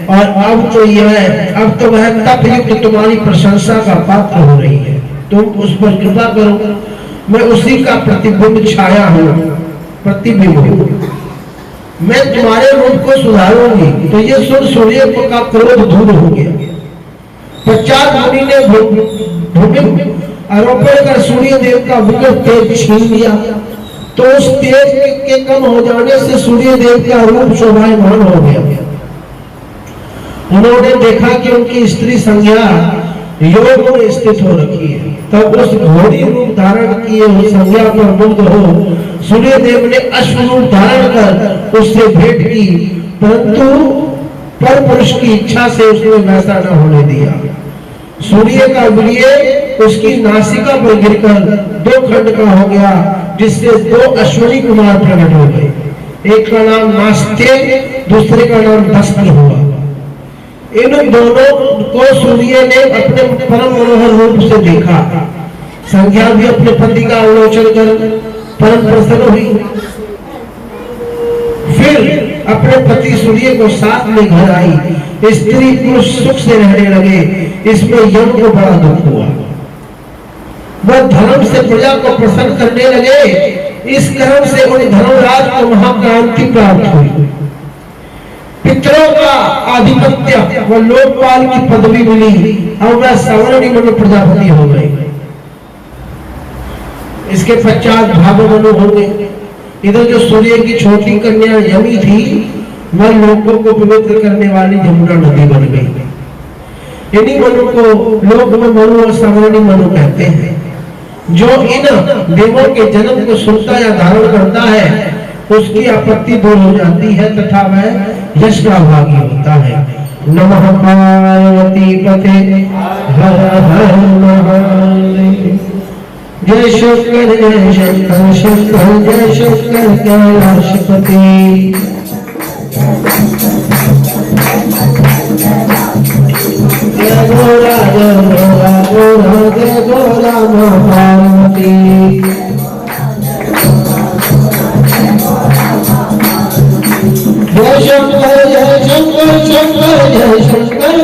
और अब तो वह तप युक्त तुम्हारी प्रशंसा का पात्र हो रही है। तुम उस पर कृपा करो। मैं उसी का प्रतिबिंब छाया हूँ, प्रतिबिंब हूँ। मैं तुम्हारे रूप को सुधारूंगी। तो ये सुन सूर्य का क्रोध दूर हो गया। पश्चात मुनि ने भूमि आरोपण कर सूर्य देव का विकट तेज छीन लिया। तो उस तेज के कम हो जाने से सूर्य देव का रूप शोभायमान हो गया। उन्होंने देखा कि उनकी स्त्री संज्ञा योग में स्थित हो रखी है। तब उस घोड़ी रूप धारण किए हुए संज्ञा पर मुग्ध हो सूर्य देव ने अश्व रूप धारण कर उससे भेंट की, परंतु पर पुरुष की इच्छा से उसने वैसा न होने दिया। सूर्य का वीर्य उसकी नासिका पर गिरकर दो खंड का हो गया, जिससे दो अश्विनी कुमार प्रकट हो गए। एक का नाम नास्त्य, दूसरे का नाम दस्त्र हुआ। इन दोनों को सूर्य ने अपने परम मनोहर रूप से देखा। संज्ञा भी अपने पति का अवलोकन कर परम प्रसन्न हुई। फिर अपने पति सूर्य को साथ में घर आई। स्त्री पुरुष सुख से रहने लगे। इसमें यम को बड़ा दुख हुआ। वह धर्म से प्रजा को प्रसन्न करने लगे। इस कर्म से उन धर्मराज को महाक्रांति प्राप्त हुई। पितरों का आधिपत्य व लोकपाल की पदवी मिली। अब वह सवर्णी मनु प्रजापति हो गए। इसके पश्चात भागो मनु हो गए। इधर जो सूर्य की छोटी कन्या यमी थी, वह लोगों को पवित्र करने वाली यमुना नदी बन गई। इन्हीं मनु को लोक में मनु और सवर्णी मनु कहते हैं। जो इन देवों के जन्म को सुनता या धारण करता है, उसकी आपत्ति दूर हो जाती है तथा वह यश का भागी होता है। नमः पार्वती पते हर हर महादेव। जय शंकर जय शंकर शंकर जय शंकर कैलाशपति। जय गोरा जय गोरा गोरा जय गोरा मां पार्वती। जय शंकर शंकर जय शंकर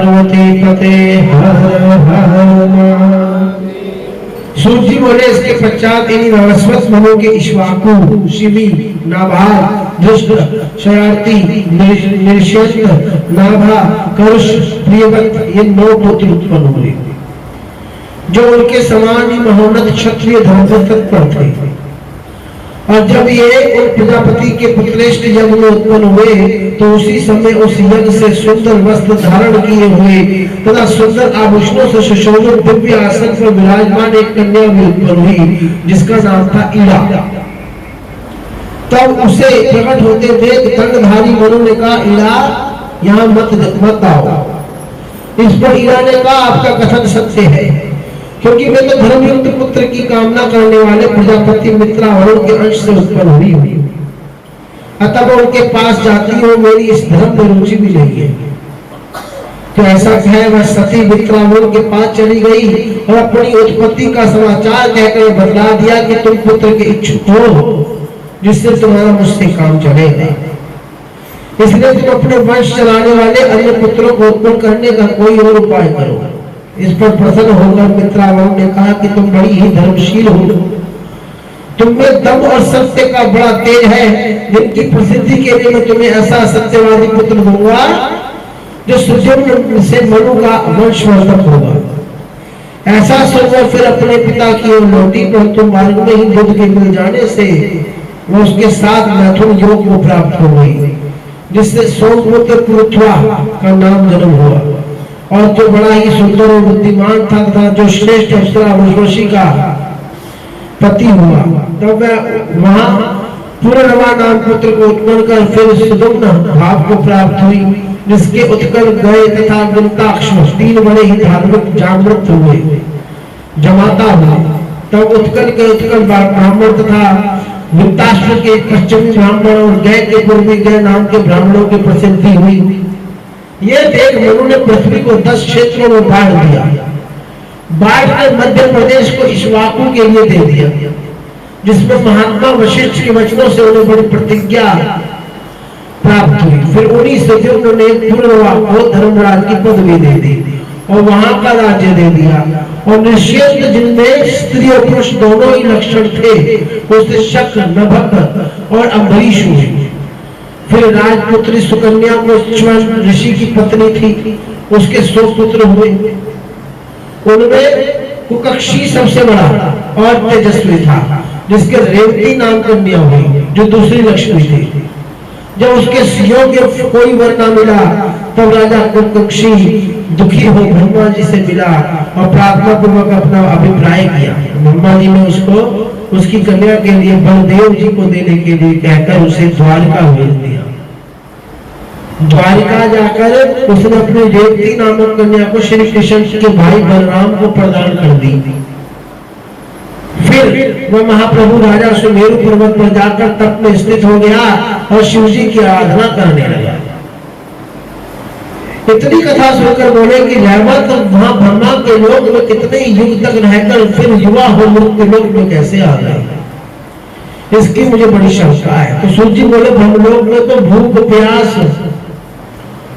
पार्वती पते हर हर महादेव। सूत जी बोले इसके पश्चात इन्हीं नरस्वत मनों के इक्ष्वाकु, शिवी, नाभाग, धृष्ट, शरारती, निरशेष, नाभा, करुष, प्रियवत, ये 9 पुत्र उत्पन्न हुए जो उनके समान ही महोन्नत क्षत्रिय धर्म से तत्पर थे। और जब ये उन प्रजापति के पुत्रेष्ठ यज्ञ में उत्पन्न हुए तो उसी समय उस यज्ञ से सुंदर वस्त्र धारण किए हुए तथा सुंदर आभूषणों से सुशोभित दिव्य आसन पर विराजमान एक कन्या भी उत्पन्न हुई जिसका नाम था ईड़ा। तब उसे प्रकट होते देख दंडधारी मनु ने कहा, ईड़ा यहाँ मत आओ। इस पर ईड़ा ने कहा, आपका कथन सत्य है, क्योंकि मैं तो धर्मयुक्त पुत्र की कामना करने वाले प्रजापति मित्रा वरुण के अंश से उत्पन्न हुई हूँ, अतः मैं उनके पास जाती हूँ, मेरी इस धर्म में रुचि भी नहीं है। तो ऐसा कहे वह सती मित्रा वरुण के पास चली गई और अपनी उत्पत्ति का समाचार कहकर बतला दिया कि तुम पुत्र के इच्छुक हो जिससे तुम्हारा मुझसे काम चलेगा, इसलिए तुम अपने वंश चलाने वाले अन्य पुत्रों को उत्पन्न करने का कोई और उपाय करो। इस पर प्रसन्न होकर मित्रावरुण ने कहा कि तुम बड़ी ही धर्मशील हो, तुम में दम और सत्य का बड़ा तेज है, जिनकी प्रसिद्धि के लिए मैं तुम्हें ऐसा सत्यवादी पुत्र दूंगा जो सुजन से मनु का वंशवर्धक होगा। ऐसा सुनकर फिर अपने पिता की ओर लौटी, परंतु मार्ग में ही बुद्ध के मिल जाने से वो उसके साथ मैथुन योग को प्राप्त हो गई, जिससे सोमपुत्र पृथ्वा का नाम जन्म हुआ और जो बड़ा ही सुंदर और बुद्धिमान था तथा जो श्रेष्ठ अप्सरा उर्वशी का पति हुआ। तब वह वहां पुनर्वा नाम पुत्र को उत्पन्न कर फिर सुदुम्न भाव को प्राप्त हुई, जिसके उत्कल गए तथा वृंताक्ष 3 बड़े ही धार्मिक जागृत हुए, जमाता हुए। तब उत्कल के उत्कल ब्राह्मण तथा वृंताक्ष के पश्चिमी ब्राह्मण और गय के पूर्वी गय नाम के ब्राह्मणों की प्रसिद्धि हुई। ये देख मनु ने पृथ्वी को 10 क्षेत्रों में बांट दिया, बांट कर मध्य प्रदेश को इक्ष्वाकु के लिए दे दिया, जिसमें महात्मा वशिष्ठ के वचनों से उन्हें बड़ी प्रतिज्ञा प्राप्त हुई। फिर उन्हीं से उन्होंने पुनर्वा को धर्मराज की पदवी दे दी और वहां का राज्य दे दिया। और निश्चित जिनमें स्त्री और पुरुष दोनों ही लक्षण थे उससे शक, नभक और अम्बरीश हुए। फिर राजपुत्री सुकन्या को च्वन ऋषि की पत्नी थी, उसके 100 पुत्र हुए। उनमें कुकक्षी सबसे बड़ा और तेजस्वी था, जिसके रेवती नाम कन्या हुई जो दूसरी लक्ष्मी थी। जब उसके योग्य कोई वर न मिला तब राजा कुकक्षी दुखी हो ब्रह्मा जी से मिला और प्रार्थना पूर्वक अपना अभिप्राय किया। ब्रह्मा जी ने उसको उसकी कन्या के लिए बलदेव जी को देने के लिए कहकर उसे द्वारिका भेज दिया। द्वारिका जाकर उसने अपनी रेवती नामक कन्या को श्री कृष्ण के भाई बलराम को प्रदान कर दी। फिर वह महाप्रभु राजा सुमेरु पर्वत पर जाकर तप में स्थित हो गया और शिव जी की आराधना करने लगा। इतनी कथा सुनकर बोले कि रहमत वहां ब्रह्मा के लोक में कितने युग तक रहकर फिर युवा हो मृत्यु लोक में कैसे आ गए, इसकी मुझे बड़ी शंका है। तो सूर्य जी बोले, ब्रह्मलोक में तो भूख, प्यास,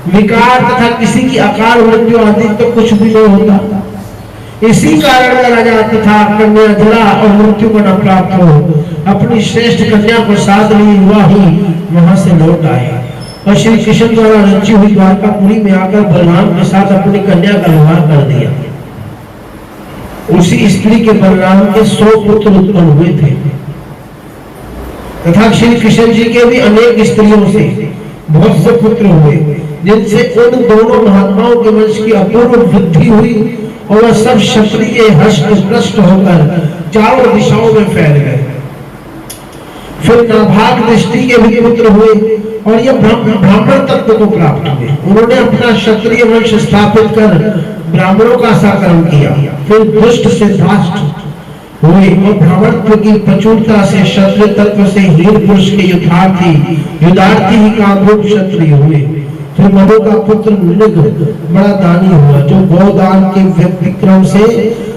विकार तथा किसी की अकाल मृत्यु आदि तो कुछ भी नहीं होता। इसी कारण राजा तथा कन्या जरा और मृत्यु को न प्राप्त हो अपनी श्रेष्ठ कन्या को साथ लिए युवा ही वहां से लौट आए और श्री कृष्ण द्वारा रची हुई द्वारकापुरी में आकर बलराम के साथ अपनी कन्या का विवाह कर दिया। उसी स्त्री के बलराम के 100 पुत्र उत्पन्न हुए थे तथा श्री कृष्ण जी के भी अनेक स्त्रियों से बहुत से पुत्र हुए, जिनसे उन दोनों महात्माओं के वंश की अपूर्व वृद्धि हुई और वह सब क्षत्रिय हष्ट-पुष्ट होकर चारों दिशाओं में फैल गए। फिर नाभाग दृष्टि के भी पुत्र हुए और यह ब्राह्मण तत्व को प्राप्त हुए। उन्होंने अपना क्षत्रिय वंश स्थापित कर ब्राह्मणों का साकर्म किया। फिर दुष्ट से धाष्ट हुए और ब्राह्मणत्व की प्रचुरता से क्षत्रिय तत्व से वीर पुरुष के युद्धार्थी ही कामरूप क्षत्रिय हुए। फिर मधु का पुत्र मृग बड़ा दानी हुआ, जो गौदान के व्यतिक्रम से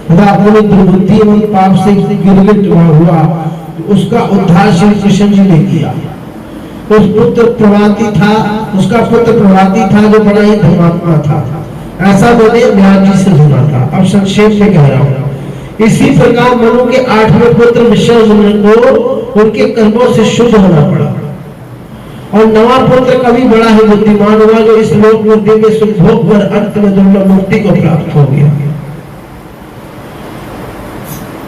अपनी दुर्बुद्धि एवं पाप से गिरगिट हुआ। उसका उद्धार श्री कृष्ण जी ने किया। उसका पुत्र प्रभाती था जो बड़ा ही धर्मात्मा था। ऐसा मैंने व्यास जी से सुना था। अब संक्षेप में कह रहा हूं। इसी प्रकार मनु के 8वें पुत्र विश्वामित्र को उनके कर्मों से शुद्ध होना पड़ा और नवा पुत्र कभी बड़ा ही बुद्धिमान हुआ जो इस लोक में दिव्य सुख भोग कर अंत में दुर्लभ मुक्ति को प्राप्त हो गया।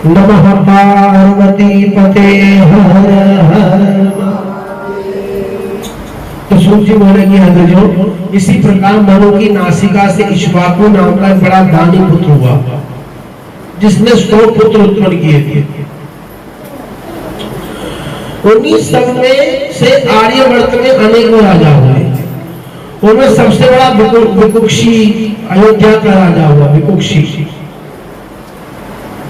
नमः पार्वती पते हर हर। तो सूची बोलेंगे अंग्रेजों, इसी प्रकार मनु की नासिका से इक्ष्वाकु नाम का बड़ा दानी पुत्र हुआ जिसने 100 पुत्र उत्पन्न किए थे। उन्हीं सब में से आर्यवर्त में अनेकों राजा हुए। उनमें सबसे बड़ा विकुक्षी अयोध्या का राजा हुआ। विकुक्षी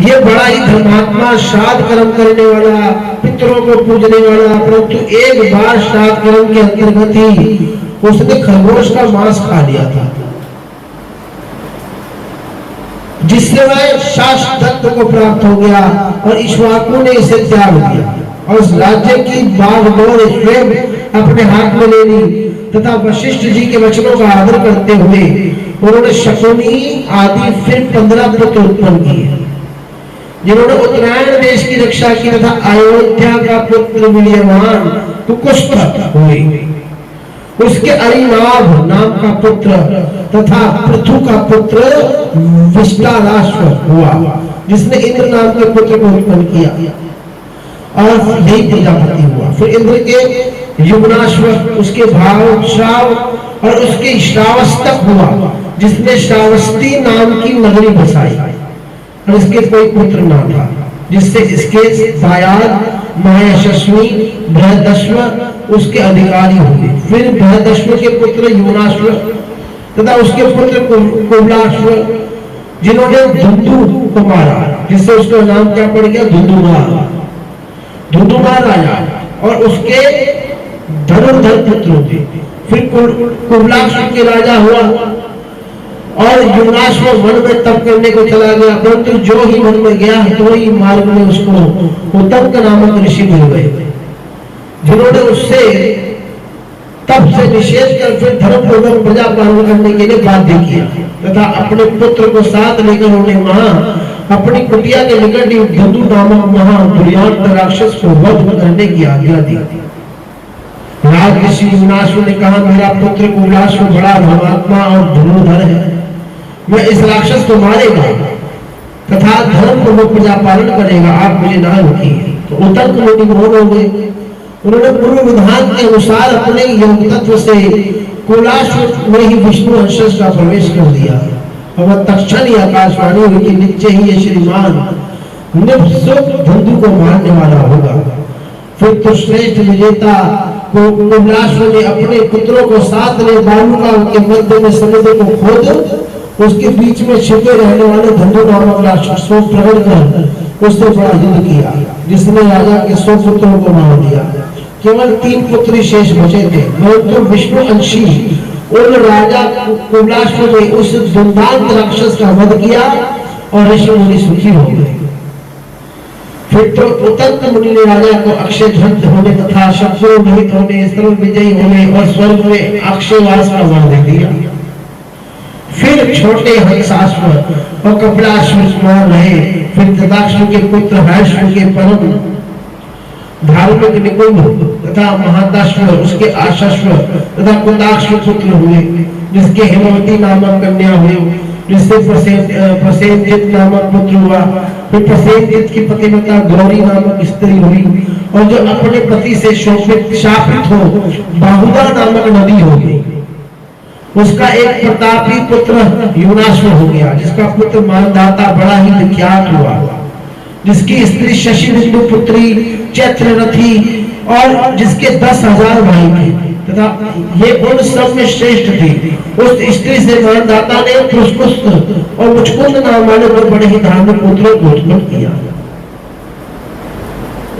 ये बड़ा ही धर्मात्मा, श्राद्ध कर्म करने वाला, पितरों को पूजने वाला, परंतु एक बार श्राद्ध कर्म के अंतर्गत ही उसने खरगोश का मांस खा लिया था, जिससे वह शाश्वत को प्राप्त हो गया और इक्ष्वाकु ने इसे त्याग दिया और उस राज्य की बागडोर स्वयं अपने हाथ में ले ली तथा वशिष्ठ जी के वचनों का आदर करते हुए उन्होंने शकुनी आदि फिर 15 पुत्र उत्पन्न किए जिन्होंने उत्तरायण देश की रक्षा की तथा अयोध्या का पुत्र विलियमान कुकुष्ठ हुए। उसके अरिनाभ नाम का पुत्र तथा पृथु का पुत्र विष्टाराश्व हुआ जिसने इंद्र नाम के पुत्र को उत्पन्न किया और यही प्रजापति हुआ। फिर इंद्र के युग्नाश्व, उसके भाव श्राव और उसके श्रावस्तक हुआ जिसने श्रावस्ती नाम की नगरी बसाई और इसके कोई पुत्र न था, जिससे इसके दायाद महायशस्वी बृहदश्व उसके अधिकारी हुए। फिर बृहदश्व के पुत्र युवनाश्व तथा उसके पुत्र कुबलाश्व जिन्होंने धुंधु को मारा, जिससे उसका नाम क्या पड़ गया? धुंधुमार राजा और उसके धनुर्धर पुत्रों थे। फिर कुबलाश्व के राजा हुआ और युवनाश्व वन में तप करने को चला गया, परंतु जो ही वन में गया तो ही मार्ग में उसको उत्तम नामक ऋषि मिल गए जिन्होंने उससे तप से निषेध कर फिर धर्मपूर्वक प्रजा पालन करने के लिए बाध्य किया तथा अपने पुत्र को साथ लेकर उन्हें अपनी कुटिया के निकट ही धुंधु नामक महाभयानक राक्षस को वध करने की आज्ञा दी। राज ऋषि युवनाश्व ने कहा, मेरा पुत्र कुबलाश्व बड़ा धर्मात्मा और धनुर्धर है, वह इस राक्षस को मारेगा तथा धर्म पूर्वक प्रजा पालन करेगा, आप मुझे ना रोकिए। तो उतंक मुनि मौन हो गए। उन्होंने पूर्व विधान के अनुसार अपने योग तत्व से कुबलाश्व में ही विष्णु अंश का प्रवेश कर दिया और तक्षण ही आकाशवाणी हुई कि नीचे ही ये श्रीमान निःशुल्क धुंधु को मारने वाला होगा। फिर तो श्रेष्ठ विजेता कुबलाश्व ने अपने पुत्रों को साथ ले बालुका के मध्य में समुद्र को खोद उसके बीच में छिपे रहने वाले धुंधु नामक राक्षस को प्रकट कर उससे बड़ा युद्ध किया, जिसने राजा के 100 पुत्रों को मार दिया। केवल 3 पुत्र शेष बचे थे, परंतु विष्णु अंशी उन राजा कुबलाश्व ने उस दुर्दांत राक्षस का वध किया और ऋषि मुनि सुखी हो गए। फिर तो उतंक मुनि ने राजा को अक्षय धन होने तथा शत्रु रहित होने, सर्व विजयी होने और स्वर्ग में अक्षयवास का वर दे दिया। फिर छोटे हंसाश्व और कपिलाश्व मार रहे। फिर तथाश्व के पुत्र हर्षव के परम धार्मिक निकुंभ तथा महाताश्व उसके आशस्व तथा कुताश्व पुत्र हुए, जिसके हेमवती नामक कन्या हुई, जिससे प्रसेनजित नामक पुत्र हुआ। फिर प्रसेनजित की पतिव्रता गौरी नामक स्त्री हुई और जो अपने पति से शापित हो बाहुदा नामक नदी हो गई। उसका एक प्रतापी पुत्र युवनाश्व हो गया, जिसका पुत्र मानदाता बड़ा ही विख्यात हुआ, जिसकी स्त्री शशि बिंदु पुत्री चैत्ररथी और जिसके 10,000 भाई थे तथा ये उन सब में श्रेष्ठ थी। उस स्त्री से मानदाता ने पुष्पुष्ट और मुचकुंद नाम वाले दो बड़े ही धार्मिक पुत्रों को उत्पन्न किया।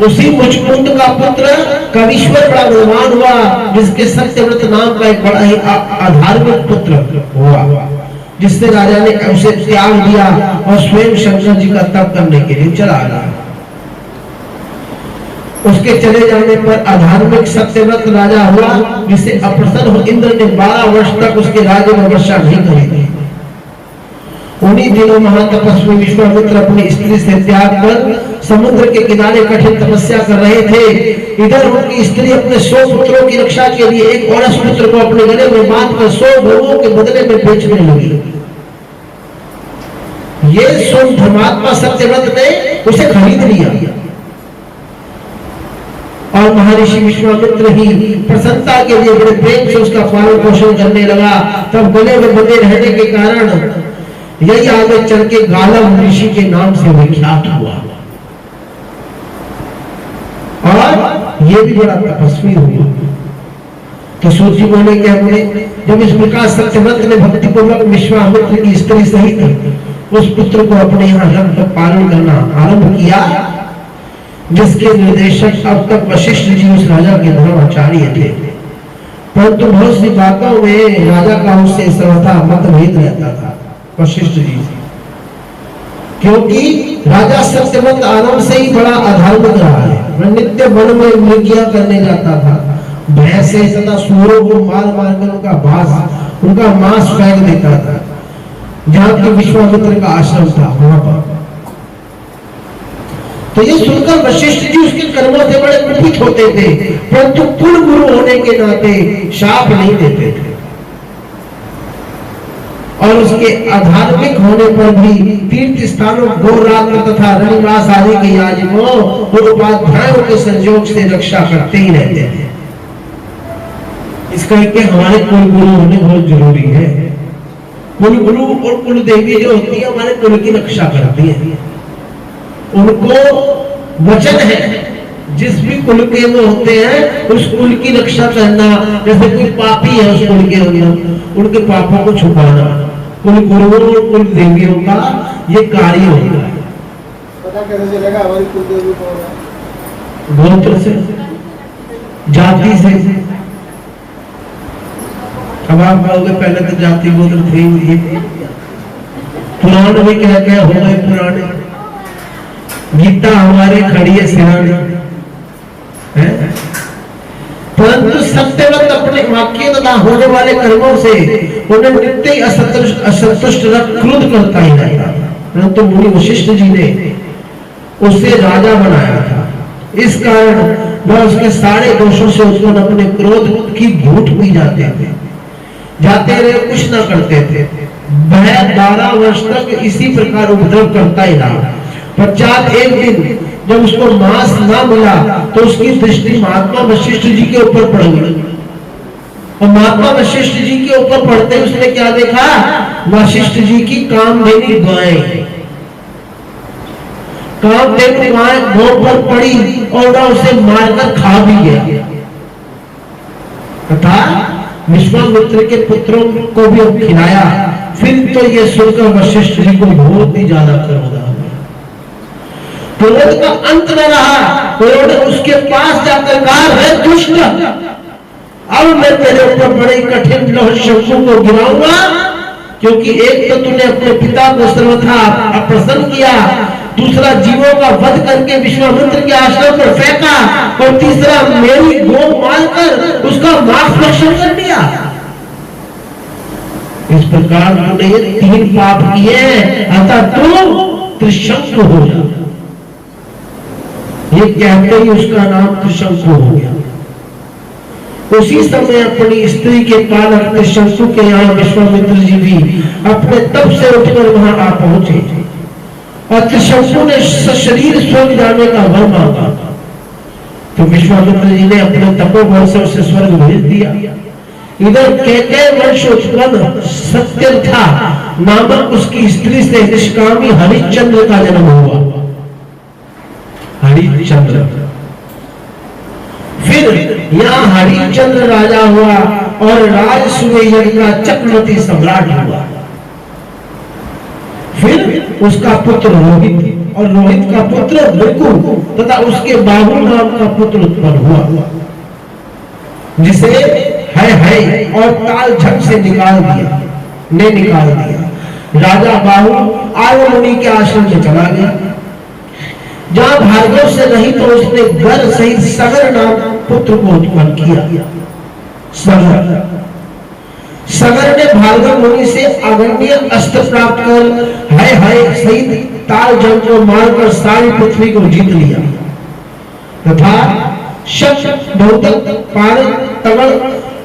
उसी मुचकुंद का पुत्र कवीश्वर बड़ा बलवान हुआ, जिसके सत्यव्रत नाम का एक बड़ा ही अधार्मिक पुत्र हुआ, जिससे राजा ने उसे त्याग दिया और स्वयं शंकर जी का तप करने के लिए चला गया। उसके चले जाने पर अधार्मिक सत्यव्रत राजा हुआ, जिसे अप्रसन्न हो इंद्र ने 12 वर्ष तक उसके राज्य में वर्षा नहीं करी थी उन्हीं दिनों महातपस्वी विश्वामित्र अपनी स्त्री से त्याग कर समुद्र के किनारे कठिन तपस्या कर रहे थे। इधर उनकी स्त्री अपने 100 पुत्रों की रक्षा के लिए एक और पुत्र को अपने गले में बांध कर 100 भोगों के बदले में बेचने लगी। ये सुन धर्मात्मा सत्यव्रत ने उसे खरीद लिया और महर्षि विश्वामित्र ही प्रसन्नता के लिए बड़े प्रेम से उसका पालन पोषण करने लगा। तब गले में बंधे रहने के कारण यही आगे चल के गालव ऋषि के नाम से विख्यात हुआ और ये भी बड़ा तपस्वी हुआ। तो सोची बोले कि हमने जब इस प्रकार सत्यव्रत ने भक्तिपूर्वक विश्वामित्र की स्त्री सहित उस पुत्र को अपने यहाँ रख पालन करना आरंभ किया, जिसके निर्देशक अब तक वशिष्ठ जी उस राजा के धर्माचार्य थे। परंतु बहुत सी बातों में राजा का उससे सर्वथा मतभेद रहता था वशिष्ठ जी से, क्योंकि राजा सत्यव्रत आरंभ से ही बड़ा अधार्मिक रहा है। वह नित्य वन में मृगिया करने जाता था, भैंसे तथा सूरों को मार मार कर उनका मांस फेंक देता था। जहां के विश्वामित्र का आश्रम था वहां पर। तो ये सुनकर वशिष्ठ जी उसके कर्मों से बड़े कुपित होते थे, परंतु कुल गुरु होने के नाते शाप नहीं देते थे और उसके अधार्मिक होने पर भी तीर्थ स्थानों गोरात्र तथा रनिवास आदि के याजकों और उपाध्यायों के संयोग से रक्षा करते ही रहते थे। इसका कि हमारे कुल गुरु होने बहुत जरूरी है। कुल गुरु और कुल देवी जो होती है हमारे कुल की रक्षा करती है। उनको वचन है जिस भी कुल के वो होते हैं उस कुल की रक्षा करना। जैसे कोई पापी है उस कुल के अंदर, उनके पापों को छुपाना कुल गुरुओं और कुल देवियों का ये कार्य होता है। पता कैसे चलेगा हमारी कुल देवी कौन है? गोत्र से, जाति से। अब आप कहोगे पहले तो जाति गोत्र थे ही, पुराण भी कह के हो गए पुराने। गीता हमारे खड़ी है सिराने, परंतु सत्यव्रत अपने वाक्य तथा होने वाले कर्मों से उन्हें नित्य ही असंतुष्ट क्रोध करता ही रहता। परंतु मुनि वशिष्ठ जी ने उसे राजा बनाया था, इस कारण वह उसके सारे दोषों से उत्पन्न अपने क्रोध की घूंट पी जाते रहे, कुछ ना करते थे। वह 12 वर्ष तक इसी प्रकार उपद्रव करता ही रहा। पश्चात एक दिन जब उसको मांस ना मिला तो उसकी दृष्टि महात्मा वशिष्ठ जी के ऊपर पड़ गई और महात्मा वशिष्ठ जी के ऊपर पड़ते ही उसने क्या देखा? वशिष्ठ जी की कामधेनु गाय गौ पर पड़ी और वह उसे मारकर खा भी गया तथा विश्वामित्र के पुत्रों को भी अब खिलाया। फिर तो ये सुनकर वशिष्ठ जी को बहुत ही ज्यादा क्रोध आ गया। क्रोध का अंत न रहा। क्रोध उसके पास जाकर कहा, है दुष्ट, अब मैं तेरे ऊपर बड़े कठिन लौह शंकु को गिराऊंगा, क्योंकि एक तो तूने अपने पिता को सर्वथा अप्रसन्न किया, दूसरा जीवों का वध करके विश्वामित्र के आश्रम पर फेंका और तीसरा मेरी गौ मारकर उसका मांस भक्षण कर दिया। इस प्रकार तूने ये 3 पाप किए, अतः तू त्रिशंक हो जा। ये कहते ही उसका नाम त्रिशंकु हो गया। उसी समय अपनी स्त्री के पालक त्रिशंकु के यहाँ विश्वामित्र जी भी अपने तप से उठकर वहां आ पहुंचे और त्रिशंकु ने सशरीर स्वर्ग जाने का वर मांगा। तो विश्वामित्र जी ने अपने तपोबल से उसे स्वर्ग भेज दिया। इधर कैकेय वंश उत्पन्न सत्यर्था नामक उसकी स्त्री से निष्कामी हरिश्चंद्र का जन्म हुआ। हरिश्चंद्र, फिर यहाँ हरिश्चंद्र राजा हुआ और राजसूय का चक्रवर्ती सम्राट हुआ। फिर उसका पुत्र रोहित और रोहित का पुत्र भृगु तथा उसके बाहु नाम का पुत्र उत्पन्न हुआ, जिसे है और ताल झट से निकाल दिया। राजा बाहु आर्य मुनि के आश्रम में चला गया, जहां भार्गव से नहीं तो उसने गर सहित सगर नाम पुत्र को उत्पन्न किया। सगर ने भार्गव मुनि से अगण्य अस्त्र प्राप्त कर हाय हाय सहित ताल जल को मारकर सारी पृथ्वी को जीत लिया तथा शक बहुतक पार तवड़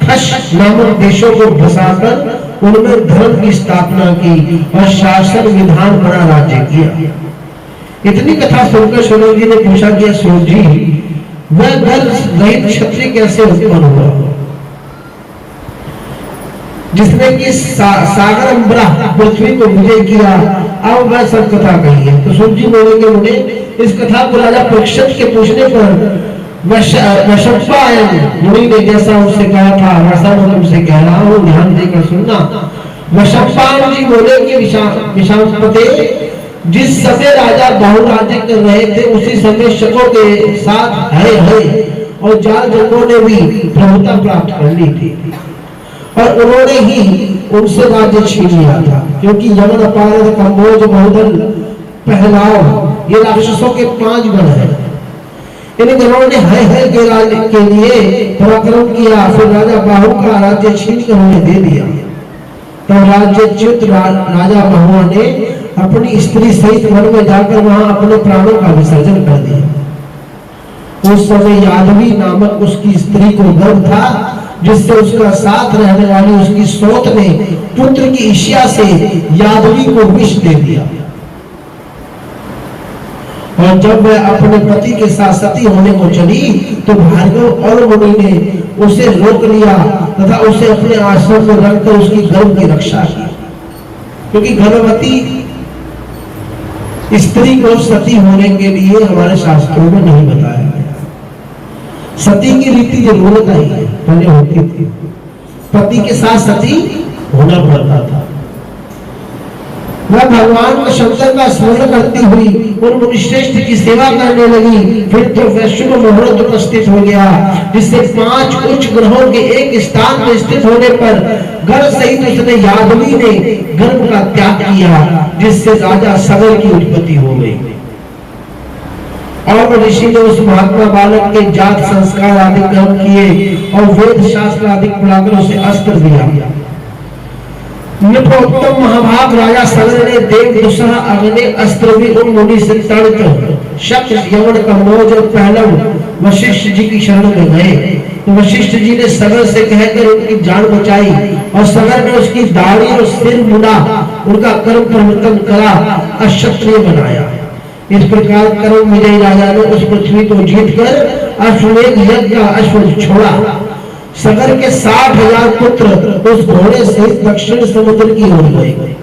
खश नामक देशों को बसाकर उनमें धर्म की स्थापना की और शासन विधान बना राज्य किया। इतनी कथा सुनकर सूर्य जी ने पूछा कि सूर्य जी वह बल रहित क्षत्रिय कैसे उत्पन्न हुआ जिसने कि सागर अंबरा पृथ्वी को विजय किया। अब वह सब कथा कही है। तो सूर्य जी बोलेंगे मुझे इस कथा को राजा परीक्षित के पूछने पर वशप्पा मुनि ने जैसा उससे कहा था वैसा मैं तुमसे कह रहा हूँ, ध्यान देकर सुनना। वशप्पा जी बोले कि विशांपते जिस समय राजा बहुराज्य कर रहे थे उसी समय शकों के साथ हरे हरे और जाल जंगों ने भी प्रभुता प्राप्त कर ली थी और उन्होंने ही उनसे राज्य छीन लिया था, क्योंकि यमन अपारद कम्बोज बहुदल पहलाव ये राक्षसों के 5 गण हैं। इन गणों ने हय हय के लिए पराक्रम किया, फिर राजा बाहु का राज्य छीन कर उन्हें दे दिया। तब राज्यच्युत राजा बाहुआ ने अपनी स्त्री सहित वन में जाकर वहां अपने प्राणों का विसर्जन कर दिया। उस समय यादवी नामक उसकी स्त्री को गर्भ था, जिससे उसका साथ रहने वाली उसकी सौत ने पुत्र की ईर्ष्या से यादवी को विष दे दिया और जब वह अपने पति के साथ सती होने को चली तो भार्गव और मुनि ने उसे रोक लिया तथा उसे अपने आश्रम में रखकर उसकी गर्भ की रक्षा की, क्योंकि गर्भवती स्त्री को सती होने के लिए हमारे शास्त्रों में नहीं बताया गया। सती की रीति जरूरत आई है, पहले होती थी, पति के साथ सती होना पड़ता था। वह भगवान को शंकर का स्मरण करती हुई उन मुनिश्रेष्ठ की सेवा करने लगी। फिर तो वैश्व मुहूर्त उपस्थित हो गया, जिससे 5 उच्च ग्रहों के एक स्थान में स्थित होने पर गर्भ सहित उसने यादवी ने गर्भ का त्याग किया, जिससे राजा सगर की उत्पत्ति हो गई। और ऋषि ने उस महात्मा बालक के जात संस्कार आदि कर्म किए और वेद शास्त्र आदि पढ़ाकर उसे अस्त्र दिया। नृपोत्तम महाभाग राजा सगर ने देव दूसरा अग्नि अस्त्र भी उन मुनि से तड़कर शक यवन कम्बोज और पहलव वशिष्ठ जी की शरण में गए। तो वशिष्ठ जी ने सगर से कहकर उनकी जान बचाई और सगर ने उसकी दाढ़ी और सिर मुड़ा, उनका कर्म परिवर्तन करा, अक्षत्रिय बनाया। इस प्रकार कर्म विजयी राजा ने उस पृथ्वी को जीतकर अश्वमेध यज्ञ का अश्व छोड़ा। सगर के 60,000 पुत्र उस घोड़े से दक्षिण समुद्र की ओर गए।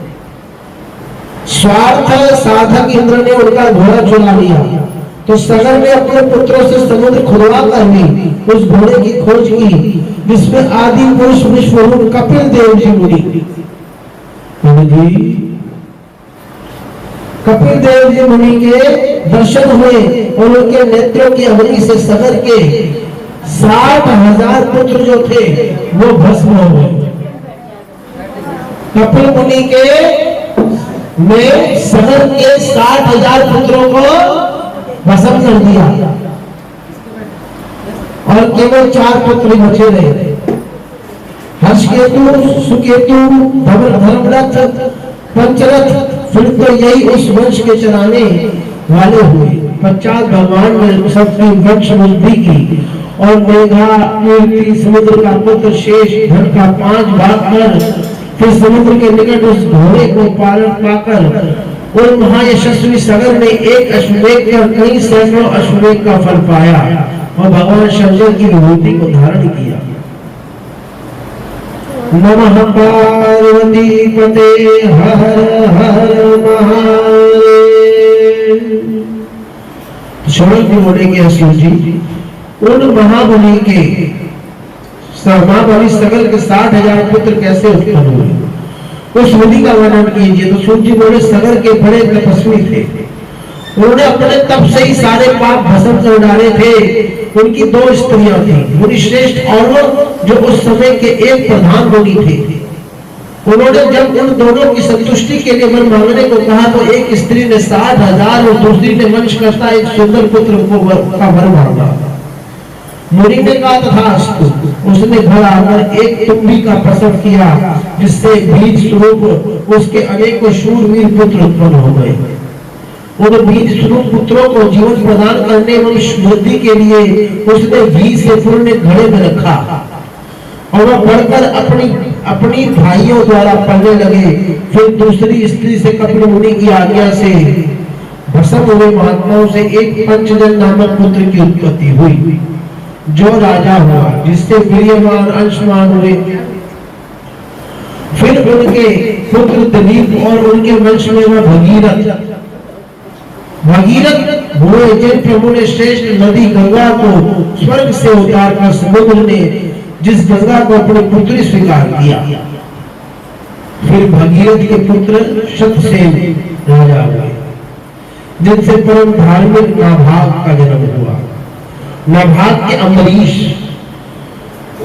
स्वार्थ साधक इंद्र ने उनका घोड़ा चुरा लिया, तो सगर ने अपने पुत्रों से समुद्र खुदवा कर भी उस घोड़े की खोज की, जिसमें आदि पुरुष विश्वरूप कपिल देव जी मुनि कपिल देव जी मुनि के दर्शन हुए और उनके नेत्रों की अग्नि से सगर के 60,000 पुत्र जो थे वो भस्म हो गए। कपिल मुनि के में सगर के 60,000 पुत्रों को भस्म कर दिया और केवल 4 पुत्र बचे रहे। हर्षकेतु, सुकेतु, धर्मरथ, पंचरथ। फिर तो यही उस वंश के चलाने वाले हुए। पश्चात भगवान ने सबकी वंश वृद्धि की और मेघा, कीर्ति, समुद्र का पुत्र शेष धन का 5 भाग कर फिर समुद्र के निकट उस घोड़े को पाकर उन महायशस्वी सगर ने एक अश्वमेध कर कई सैकड़ों अश्वमेध का फल पाया और भगवान शंकर की विभूति को धारण किया। नमः पार्वती पते हर हर महादेव। शरण की बोले के असीम जी उन महामुनि के महाबली सगल के 60,000 पुत्र कैसे उत्पन्न हुए, उस विधि का वर्णन कीजिए। तो सूर्य जी बोले सगर के बड़े तपस्वी थे, उन्होंने अपने तप से ही सारे पाप भस्म कर डाले थे। उनकी 2 स्त्रियां थी, मुनिश्रेष्ठ और जो उस समय के एक प्रधान मुनि थे। उन्होंने जब उन दोनों की संतुष्टि के लिए वर मांगने को कहा तो एक स्त्री ने 60,000 और दूसरी ने वंश करता एक सुंदर पुत्र को का वर मांगा। मुनि ने कहा तथास्तु। उसने घर आकर एक तुम्बी का प्रसव किया, जिससे बीज स्वरूप उसके अनेकों शूरवीर पुत्र उत्पन्न हो गए। उन बीज स्वरूप पुत्रों को जीवन प्रदान करने एवं वृद्धि के लिए उसने घी से पूर्ण घड़े में रखा और वह बढ़कर अपनी भाइयों द्वारा पलने लगे। फिर दूसरी स्त्री से कपिल मुनि की आज्ञा से भस्म हुए महात्माओं से एक पंचजन नामक पुत्र की उत्पत्ति हुई, जो राजा हुआ, जिससे वीर्यवान अंशमान हुए। फिर उनके पुत्र दिलीप और उनके वंश में वह भगीरथ हुए, जिन प्रभु ने श्रेष्ठ नदी गंगा को स्वर्ग से उतारकर समुद्र ने जिस गंगा को अपनी पुत्री स्वीकार किया। फिर भगीरथ के पुत्र शतसेन राजा हुए, जिनसे परम धार्मिक नाभाग का जन्म हुआ। नाभाग के अम्बरीश,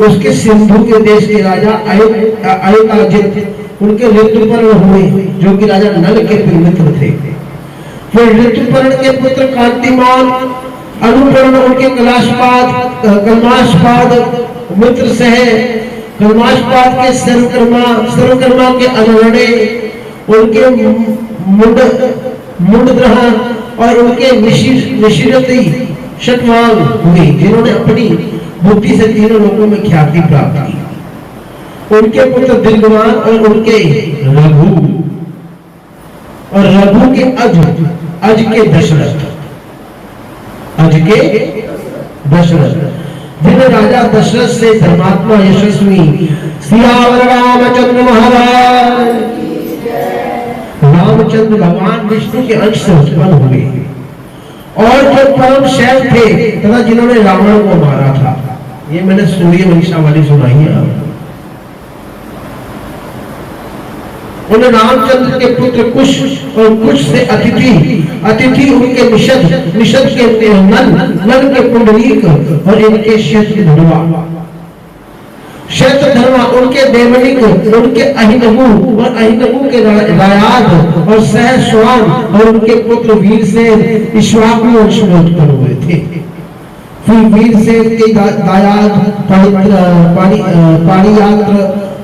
उसके सिंधु के देश के राजा अयकाजित उनके ऋतुपर्ण हुए, जो कि राजा नल के मित्र थे। फिर ऋतुपर्ण के पुत्र कांतिमान, अनुपर्ण उनके कलमाशपाद मित्र सह, कलमाशपाद के सर्वकर्मा के अनुरणे, उनके मुंडग्रह और उनके निशिरति शतवांग हुए, जिन्होंने अपनी बुद्धि से तीनों लोगों में ख्याति प्राप्त की। उनके पुत्र दिलवान और उनके रघु के अज के दशरथ, जिन राजा दशरथ से धर्मात्मा यशस्वी सियावर रामचंद्र महाराज, रामचंद्र भगवान विष्णु के अंश से उत्पन्न हुए और जो परम शैव थे तथा जिन्होंने रावण को मारा था। ये मैंने सूर्य वंशावली सुनाई है। उन रामचंद्र के पुत्र कुश और कुश से अतिथि उनके निषद के नल के पुंडरीक और इनके शतधर्मा उनके देवनिक, उनके अहिनबु और अहिनबु के रायाद और सहस्वान और उनके पुत्र वीरसेन इक्ष्वाकु वंश में उत्पन्न हुए थे। फिर वीरसेन के दायाद पाणियात्र,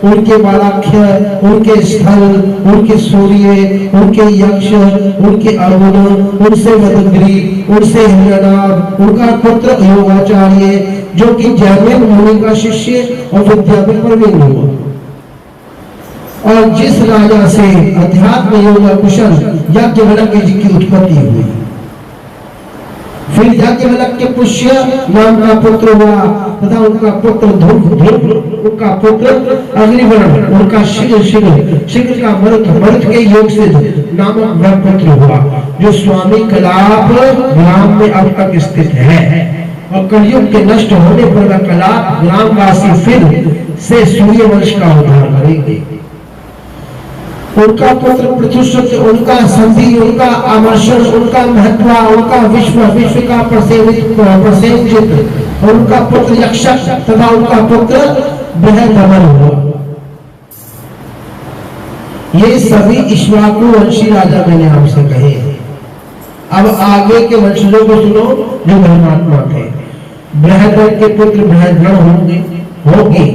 उनके बालाख्य, उनके स्थल, उनके सूर्य, उनके यक्ष, उनके अरुण, उनसे मदग्री, उनसे हिरणाभ, उनका पुत्र योगाचार्य, जो कि जैमिन मुनि का शिष्य और विद्या में प्रवीण हुआ। और जिस राजा से अध्यात्म योग कुशल याज्ञवल्क्य जी की उत्पत्ति हुई। फिर याज्ञवल्क्य के पुष्य नाम का पुत्र हुआ तथा उनका पुत्र ध्रुव, उनका पुत्र अग्निवर्ण, उनका शीघ्र का मरुत के योग से नामक वह पुत्र हुआ, जो स्वामी कलाप ग्राम में अब तक स्थित है। और कलयुग के नष्ट होने पर वह कलाप ग्रामवासी फिर से सूर्य वंश का उद्धार करेंगे। उनका पुत्र पृथुसुत, उनका संधि, उनका आमर्षण, उनका महत्व, उनका विश्व का प्रसेनजित, उनका पुत्र यक्षक तथा उनका पुत्र बृहदमन हुआ। ये सभी इक्ष्वाकु वंशी राजा मैंने आपसे कहे। अब आगे के वंशजों को सुनो जो धर्मात्मा थे। बृहदर के पुत्र बृहद्रथ होंगे,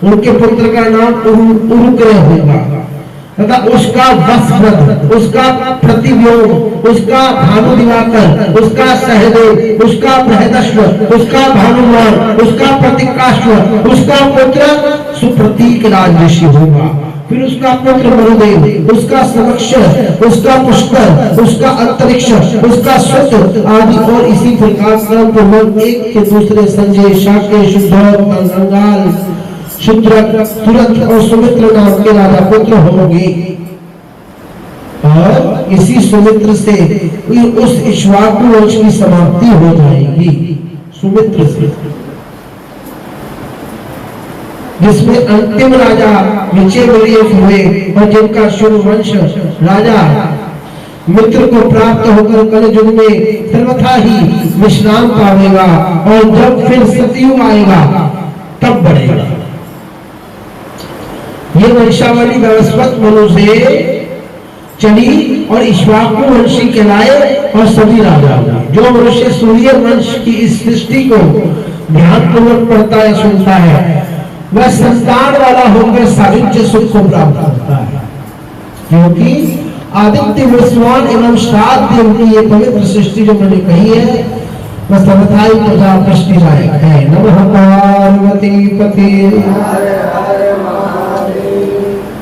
उनके पुत्र का नाम उरुग्रह होगा तथा उसका वसव्रत, उसका प्रतिव्योम, उसका भानु दिवाकर, उसका सहदेव, उसका बृहदश्व, उसका भानुमान, उसका प्रतिकाश्व, उसका पुत्र सुप्रतीक राजऋषि होगा। फिर उसका पुत्र मरुदेव, उसका समक्ष, उसका पुष्कर, उसका अंतरिक्ष, उसका स्वत आदि और इसी प्रकार क्रम पूर्वक एक के दूसरे संजय, शाक्य, शुद्धोत्तर, गंगाल, शुद्रक, तुरंत और सुमित्र नाम के राजा पुत्र होंगे। और इसी सुमित्र से उस इक्ष्वाकु वंश की समाप्ति हो जाएगी। सुमित्र से, जिसमें अंतिम राजा विचेवरीय हुए और जिनका शुरू वंश राजा मित्र को प्राप्त होकर कलयुग में सर्वथा ही विश्राम पावेगा और जब फिर सतयुग आएगा तब बढ़ेगा। ये वंशावली वैवस्वत मनु से चली और इक्ष्वाकु वंशी कहलाए और सभी राजा हुए। जो मनुष्य सूर्य वंश की इस सृष्टि को ध्यान पूर्वक पढ़ता है, सुनता है, वह संतान वाला होकर साहित्य सुख को प्राप्त करता है। क्योंकि आदित्य विश्वान एवं श्राद्ध की ये पवित्र सृष्टि जो मैंने कही है वह सर्वथाई प्रजा पुष्टि लायक है। नमः पार्वती पते।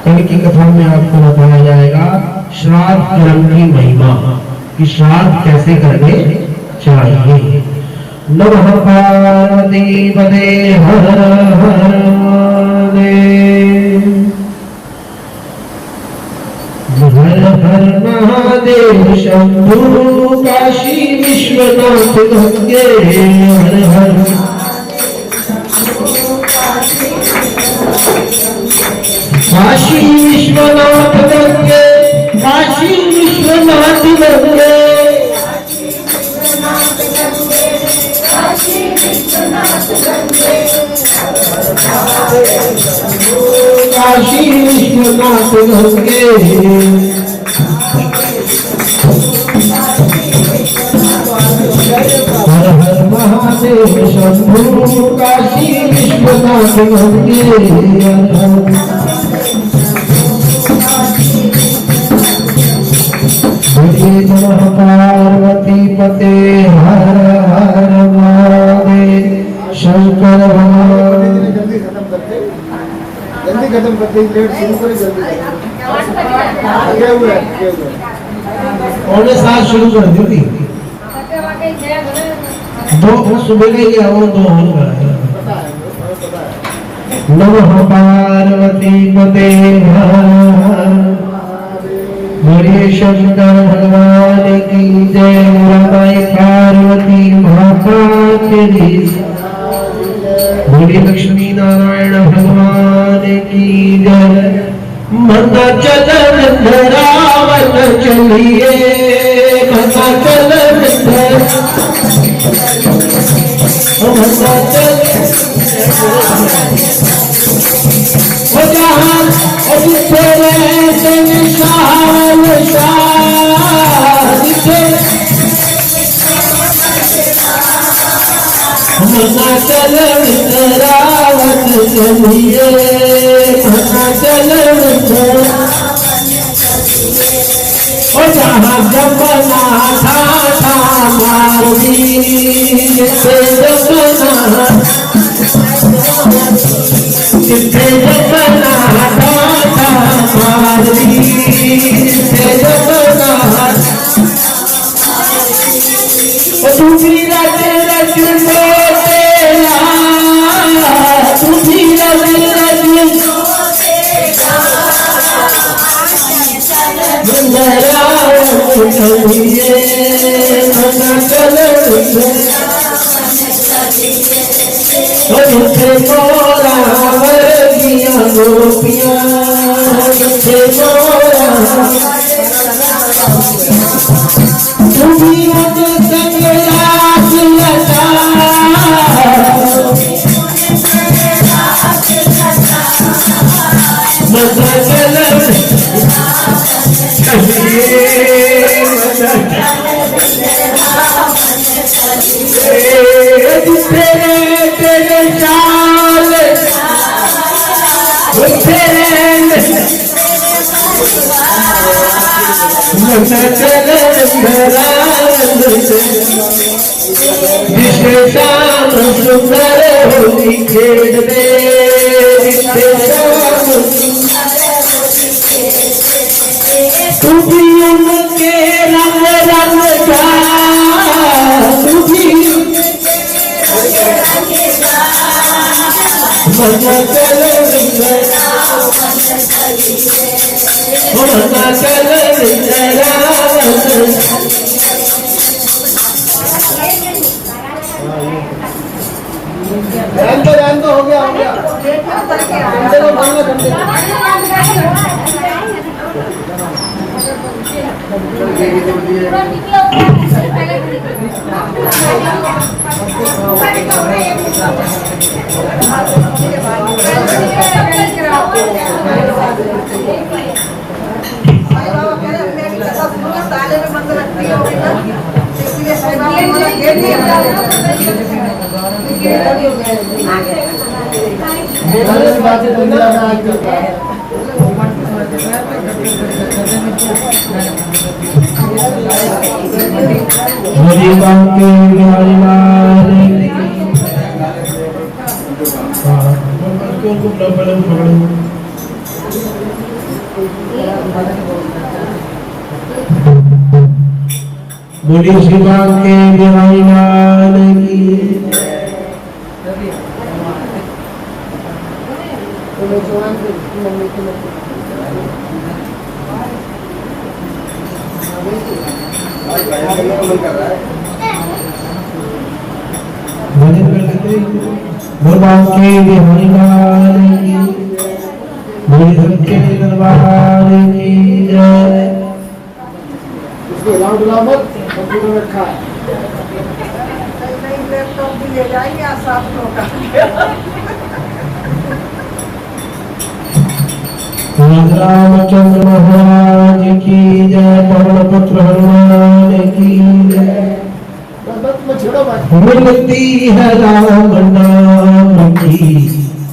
कल की कथा में आपको बताया जाएगा श्राद्ध कर्म की महिमा, कि श्राद्ध कैसे करने चाहिए। नमः पार्वती पते। हर हर महादेव। हर हर महादेव शंभु काशी विश्वनाथ गंगे। हर हर काशी विश्वनाथ गंगे, काशी विश्वनाथ गंगे। काशी विश्वनाथ गंगे। हर हर महादेव शंभु काशी विश्वनाथ गंगे। नमः पार्वती पते। हर हर महादेव शंकर भगवान। जल्दी खत्म करते हैं, लेट शुरू करें जल्दी। आगे हुआ है, पौने 7 शुरू कर दी थी। दो सुबह का ही आओ, 2 और कराया। नमः पार्वती पते। हरे शंकर भगवान की जय। माई पार्वती माता की। बोले लक्ष्मी नारायण भगवान की जय। मन चल रावण चलिए, मन चल चल रावण चलिए, चल जहाँ जपना था मारी से जपना, जिथे जपना था मारी से जपना। तू भी रच रच तेरा, तू भी रच रच चलिए, चल मोरा वर्गिया गोपिया, मोरा तुम्ही संग रात लता। तेरे चाल श्याम सुंदर होली खेल दे, तू भी उनके रंग रंग जा, तू भी मन चल ध्यान तो हो गया मेरी बातें दुनिया में आज तक हरि बांके बिहारी लाल उनको पकड़ो बोलिए श्री बांके बिहारी लाल की भगवान के बिहारी लाल की बोले सबके दरबार की जय। उसको लाउड मत कंप्यूटर में रखा है लैपटॉप भी ले जाएंगे आज साफ होगा रामचंद्र महाराज की जय। पवन पुत्र हनुमान की जय। मिलती है राम नाम की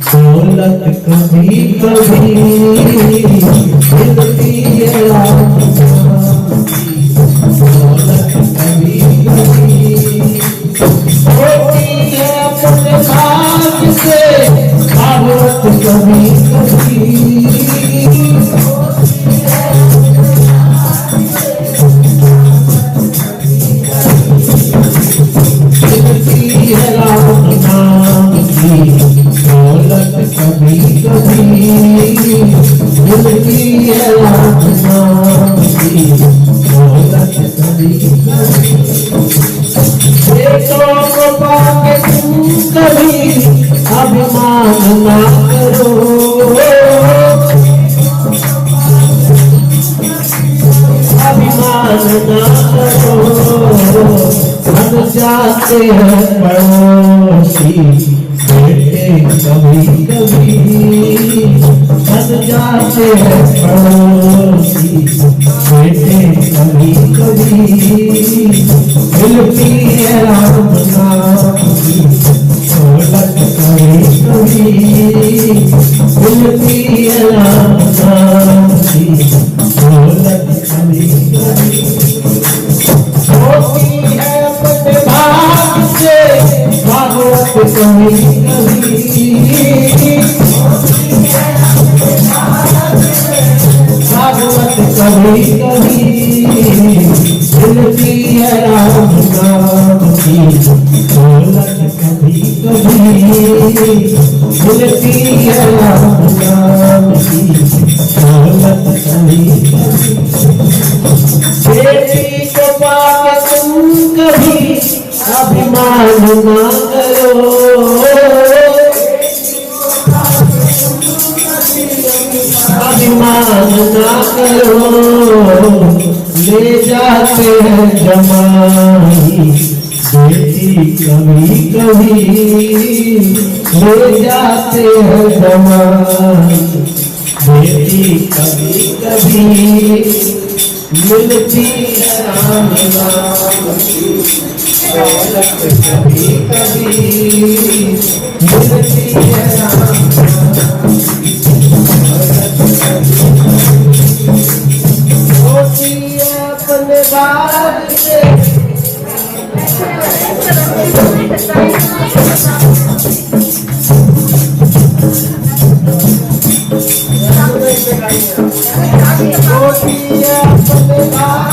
दौलत कभी कभी मिलती है राम नाम की दौलत कभी कभी होती है अपने भाग्य से भागवत कभी कभी राम नाम की दौलत कभी कभी मिलती है राम नाम की दौलत कभी कभी बेटों को पाके तुम कभी अभिमान ना करो अभिमान ना करो बन जाते हैं पड़ोसी बेटे कभी कभी बन जाते हैं पड़ोसी बेटे कभी कभी मिलती है राम नाम की दौलत कभी कभी मिलती है राम नाम की दौलत कभी कभी होती है अपने भाग्य से भागवत कभी कभी भागवत कभी कभी मिलती है राम नाम की दौलत कभी कभी मिलती है राम नाम की दौलत कभी कभी बेटी को पाके तुम कभी अभिमान ना करो अभिमान ना करो ले जाते हैं जमाई बेटी कभी कभी ले जाते हैं जमाई बेटी कभी कभी मिलती है राम नाम की दौलत कभी कभी मिलती है राम नाम की दौलत होती है अपने बात से होती है अपने बात